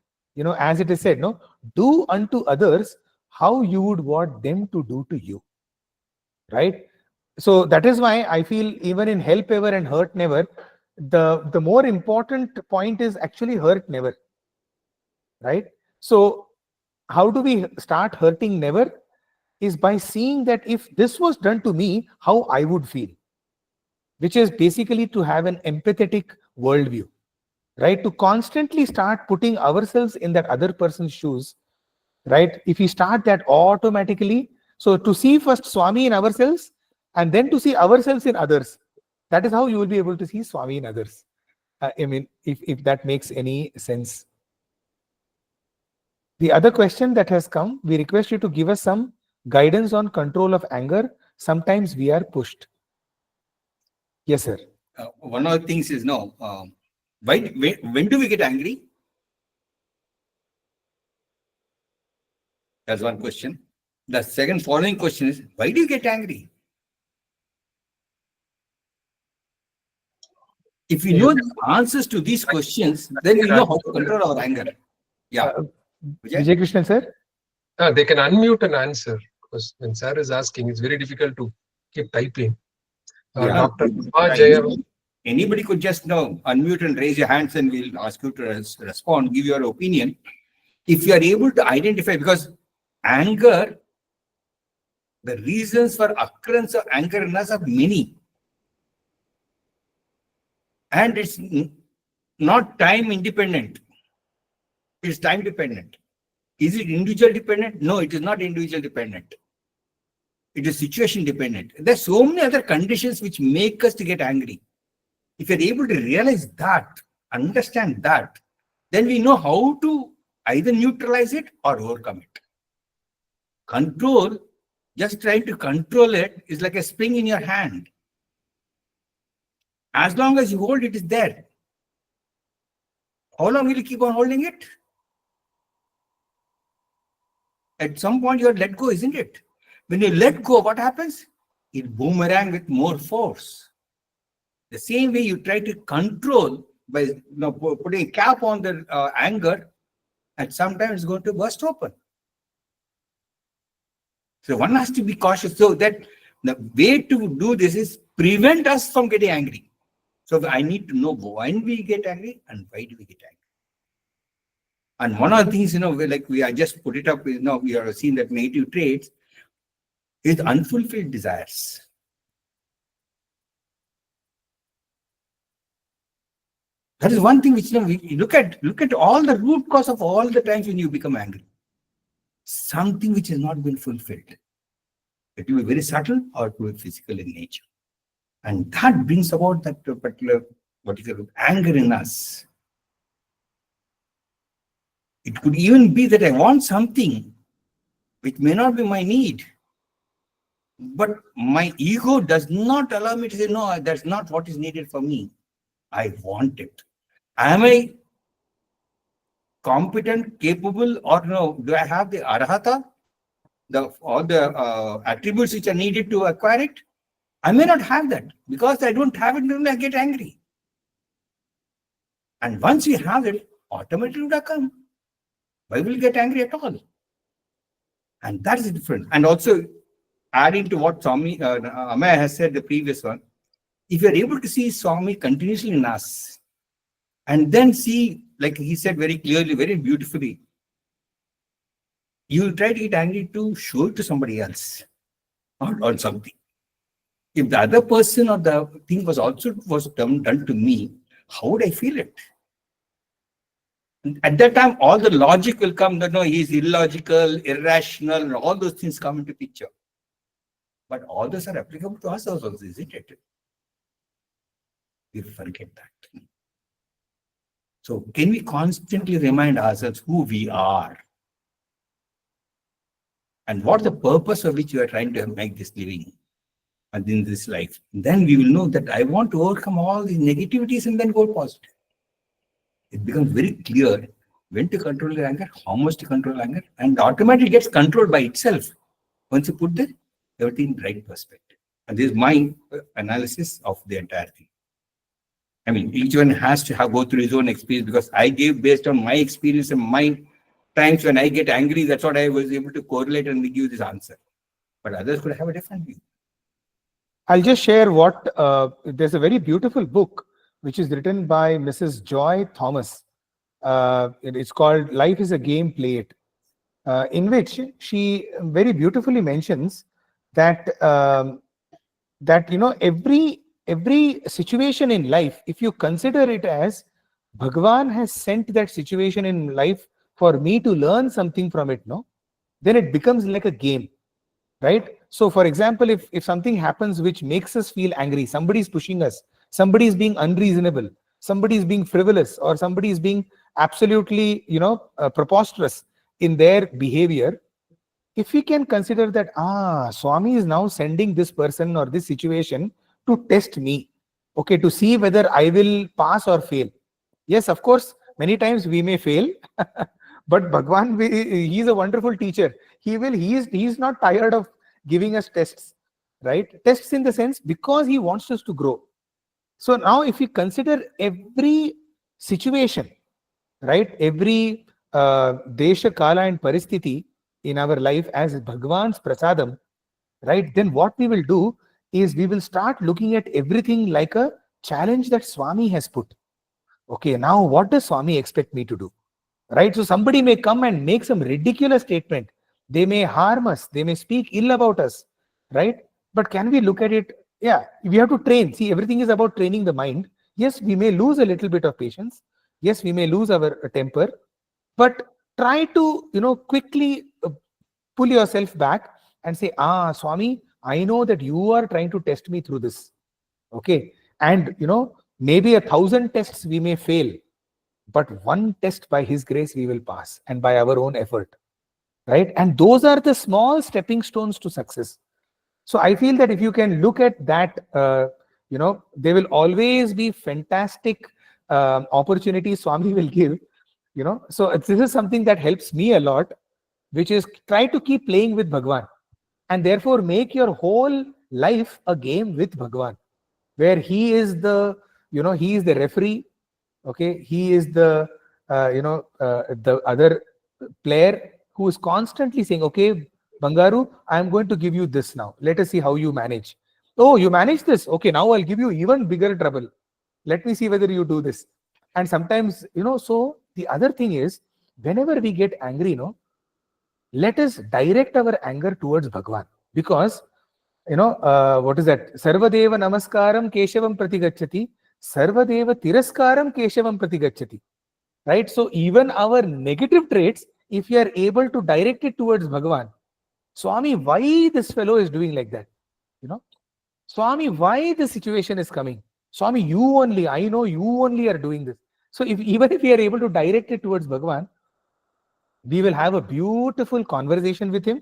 Speaker 9: As it is said, no, do unto others how you would want them to do to you, right? So that is why I feel even in help ever and hurt never, the more important point is actually hurt never, right? So how do we start hurting never? Is by seeing that if this was done to me, how I would feel, which is basically to have an empathetic worldview, right? To constantly start putting ourselves in that other person's shoes, right? If we start that automatically, so to see first Swami in ourselves and then to see ourselves in others, that is how you will be able to see Swami in others. I mean, if that makes any sense. The other question that has come, we request you to give us some guidance on control of anger. Sometimes we are pushed. Yes, sir.
Speaker 3: One of the things is when do we get angry? That's one question. The second following question is, why do you get angry? If we know the answers to these questions, then we know how to control our anger. Yeah.
Speaker 9: Vijay Krishnan, sir?
Speaker 2: They can unmute and answer, because when sir is asking, it's very difficult to keep typing. Dr.
Speaker 3: Anybody could just unmute and raise your hands, and we'll ask you to respond, give your opinion. If you are able to identify, because anger, the reasons for occurrence of anger in us are many. And it's not time independent. It's time dependent. Is it individual dependent? No, it is not individual dependent. It is situation dependent. There are so many other conditions which make us to get angry. If you're able to realize that, understand that, then we know how to either neutralize it or overcome it. Control, just trying to control it, is like a spring in your hand. As long as you hold it, is there. How long will you keep on holding it? At some point, you let go, isn't it? When you let go, what happens? It boomerang with more force. The same way you try to control by putting a cap on the anger, and sometimes it's going to burst open. So one has to be cautious. So that the way to do this is prevent us from getting angry. So I need to know when we get angry and why do we get angry. And one of the things, I just put it up, we have seen that negative traits is unfulfilled desires. That is one thing which we look at all the root cause of all the times when you become angry. Something which has not been fulfilled. It will be very subtle or it will be physical in nature. And that brings about that particular anger in us. It could even be that I want something which may not be my need. But my ego does not allow me to say, no, that's not what is needed for me. I want it. Am I competent, capable, or no? Do I have the arhata, all the attributes which are needed to acquire it? I may not have that. Because I don't have it, then I get angry. And once we have it, automatically it will come. Why will you get angry at all? And that is different. And also, adding to what Swami Amey has said, the previous one, if you are able to see Swami continuously in us, and then see, like he said very clearly, very beautifully, you will try to get angry to show it to somebody else, not on something. If the other person or the thing was done to me, how would I feel it? At that time, all the logic will come that no, he is illogical, irrational, and all those things come into picture. But all those are applicable to us also, isn't it? We forget that. So can we constantly remind ourselves who we are? And what the purpose for which you are trying to make this living and in this life? Then we will know that I want to overcome all these negativities and then go positive. It becomes very clear when to control your anger, how much to control anger, and automatically gets controlled by itself once you put everything in the right perspective. And this is my analysis of the entire thing. I mean, each one has to go through his own experience, because I gave based on my experience and my times when I get angry, that's what I was able to correlate and give this answer. But others could have a different view.
Speaker 9: I'll just share what, there's a very beautiful book which is written by Mrs. Joy Thomas. It's called Life is a Game, Play It, in which she very beautifully mentions that, every situation in life, if you consider it as Bhagwan has sent that situation in life for me to learn something from it, no, then it becomes like a game, right? So for example, if something happens which makes us feel angry, somebody is pushing us, somebody is being unreasonable, somebody is being frivolous, or somebody is being absolutely, preposterous in their behavior, if we can consider that, Swami is now sending this person or this situation to test me, okay, to see whether I will pass or fail. Yes, of course, many times we may fail, but Bhagwan, he is a wonderful teacher. He is not tired of giving us tests, right? Tests in the sense, because he wants us to grow. So now if we consider every situation, right, every desha, kala and paristhiti in our life as Bhagwan's prasadam, right, then what we will do is we will start looking at everything like a challenge that Swami has put. Okay, now what does Swami expect me to do? Right? So somebody may come and make some ridiculous statement. They may harm us. They may speak ill about us. Right? But can we look at it? Yeah, we have to train. See, everything is about training the mind. Yes, we may lose a little bit of patience. Yes, we may lose our temper. But try to, quickly pull yourself back and say, Swami, I know that you are trying to test me through this. Okay. And, maybe 1,000 tests we may fail, but one test by His grace we will pass, and by our own effort. Right? And those are the small stepping stones to success. So I feel that if you can look at that, there will always be fantastic opportunities Swami will give, So this is something that helps me a lot, which is try to keep playing with Bhagwan, and therefore make your whole life a game with Bhagwan, where he is the, he is the referee. Okay, he is the, the other player who is constantly saying, okay, Bangaru, I am going to give you this now. Let us see how you manage. Oh, you manage this. Okay, now I'll give you even bigger trouble. Let me see whether you do this. And sometimes, so the other thing is, whenever we get angry, let us direct our anger towards Bhagwan. Because, what is that? Sarvadeva namaskaram keshavam pratigacchati. Sarvadeva tiraskaram keshavam pratigacchati. Right? So even our negative traits, if you are able to direct it towards Bhagwan, Swami, why this fellow is doing like that? Swami, why the situation is coming? Swami, you only, I know you only are doing this. So even if we are able to direct it towards Bhagwan, we will have a beautiful conversation with him.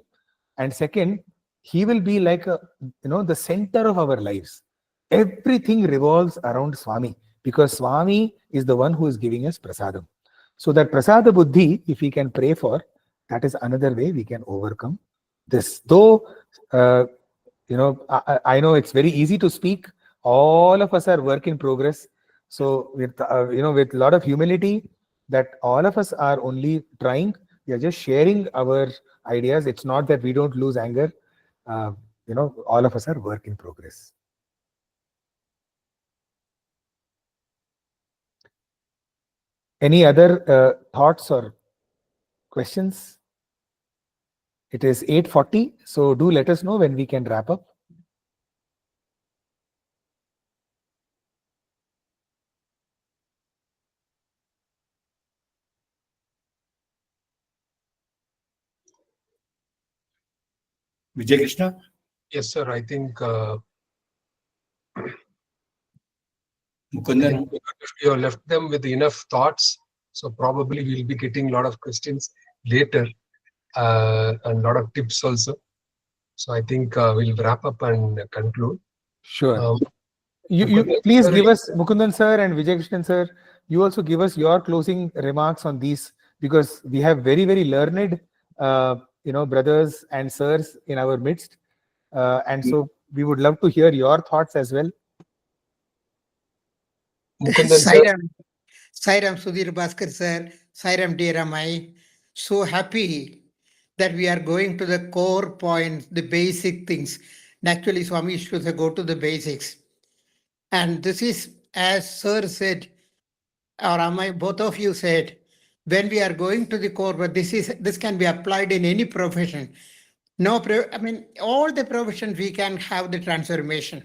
Speaker 9: And second, he will be like the center of our lives. Everything revolves around Swami, because Swami is the one who is giving us prasadam. So that prasada buddhi, if we can pray for, that is another way we can overcome this. Though, I know it's very easy to speak. All of us are work in progress. So with with a lot of humility, that all of us are only trying. We are just sharing our ideas. It's not that we don't lose anger. All of us are work in progress. Any other thoughts or questions? It is 8:40, so do let us know when we can wrap up.
Speaker 3: Vijay Krishna?
Speaker 2: Yes, sir. I think
Speaker 3: Mukundan?
Speaker 2: you have left them with enough thoughts. So probably we'll be getting a lot of questions later and a lot of tips also. So I think we'll wrap up and conclude.
Speaker 9: Sure. You please give us, Mukundan sir and Vijay Krishnan sir, you also give us your closing remarks on these, because we have very, very learned, brothers and sirs in our midst. And so we would love to hear your thoughts as well.
Speaker 2: Mukundan sir.
Speaker 4: Sairam Sudheer, Bhaskar sir, Sairam dear Amey. So happy that we are going to the core points, the basic things. Naturally, Swami used to say, go to the basics. And this is, as sir said, or Amey, both of you said, when we are going to the core, but this can be applied in any profession. All the professions we can have the transformation.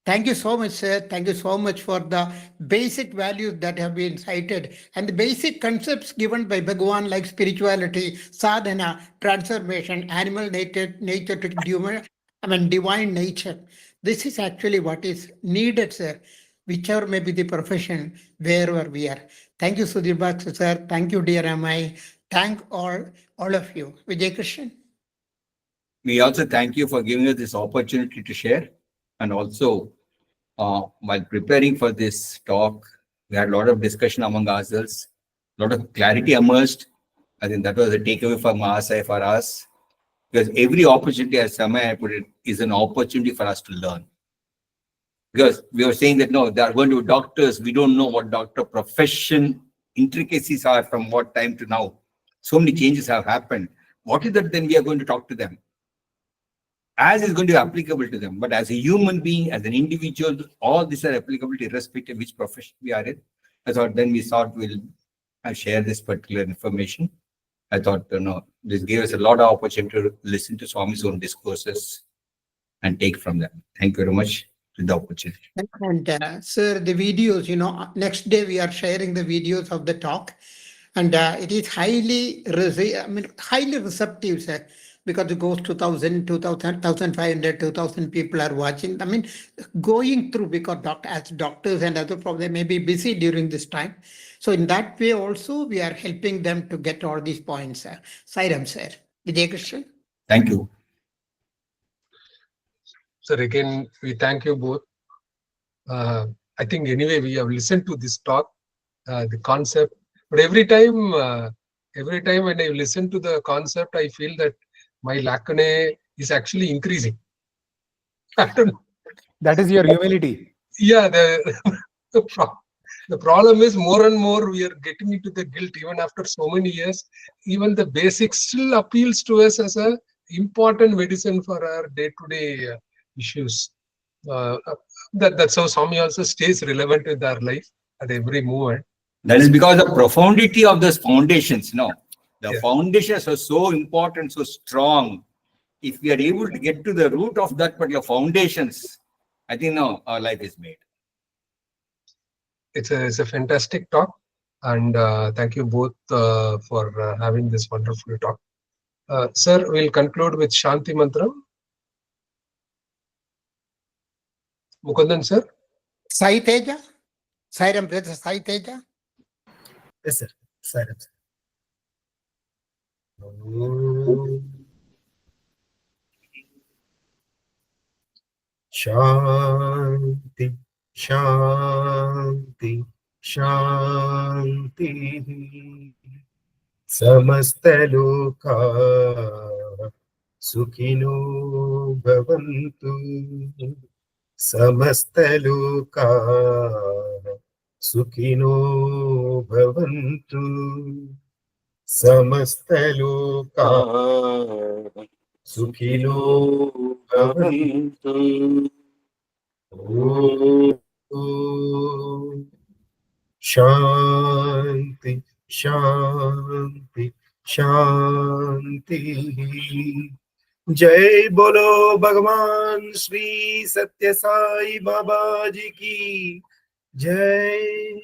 Speaker 4: Thank you so much, sir. Thank you so much for the basic values that have been cited and the basic concepts given by Bhagavan, like spirituality, sadhana, transformation, animal nature to divine nature. This is actually what is needed, sir, whichever may be the profession, wherever we are. Thank you, Sudheer Bhaskar, sir. Thank you, dear Amey. Thank all of you. Vijay Krishnan.
Speaker 3: We also thank you for giving us this opportunity to share. And also, while preparing for this talk, we had a lot of discussion among ourselves, a lot of clarity emerged. I think that was a takeaway from our side for us, because every opportunity, as Amey put it, is an opportunity for us to learn. Because we were saying that, no, they are going to be doctors. We don't know what doctor profession intricacies are from what time to now. So many changes have happened. What is that then we are going to talk to them? As is going to be applicable to them. But as a human being, as an individual, all these are applicable irrespective of which profession we are in. I thought then we thought we'll share this particular information. I thought, this gave us a lot of opportunity to listen to Swami's own discourses and take from them. Thank you very much for the opportunity.
Speaker 4: And sir, the videos, next day we are sharing the videos of the talk, and it is highly receptive, sir, because it goes to 1,000, 1,500, 2,000 people are watching. Going through, because as doctors and other problems, they may be busy during this time. So in that way also, we are helping them to get all these points, sir. Sairam, sir. Vijay Krishnan.
Speaker 3: Thank you.
Speaker 2: Sir, again, we thank you both. I think anyway, we have listened to this talk, the concept, but every time when I listen to the concept, I feel that my lacune is actually increasing. I don't know.
Speaker 9: That is your humility.
Speaker 2: Yeah, the problem is more and more we are getting into the guilt even after so many years. Even the basics still appeals to us as a important medicine for our day-to-day issues. That's how Swami also stays relevant with our life at every moment.
Speaker 3: That is because the profundity of those foundations, the foundations are so important, so strong. If we are able to get to the root of that particular foundations, I think now our life is made.
Speaker 2: It's a fantastic talk, and thank you both for having this wonderful talk. Sir, we'll conclude with Shanti Mantram. Mukundan sir.
Speaker 4: Sai Teja. Sairam brother Sai Teja.
Speaker 1: Yes, sir. Sairam, sir. Om. Shanti, Shanti, Shanti. Samastaloka Sukhino Bhavantu. Samastaloka Sukhino Bhavantu. Samastaloka Sukhino Bhavantu. Om. Shanti, Shanti, Shanti. Jai Bolo Bhagavan Shri Sathya Sai Baba Ji ki Jai.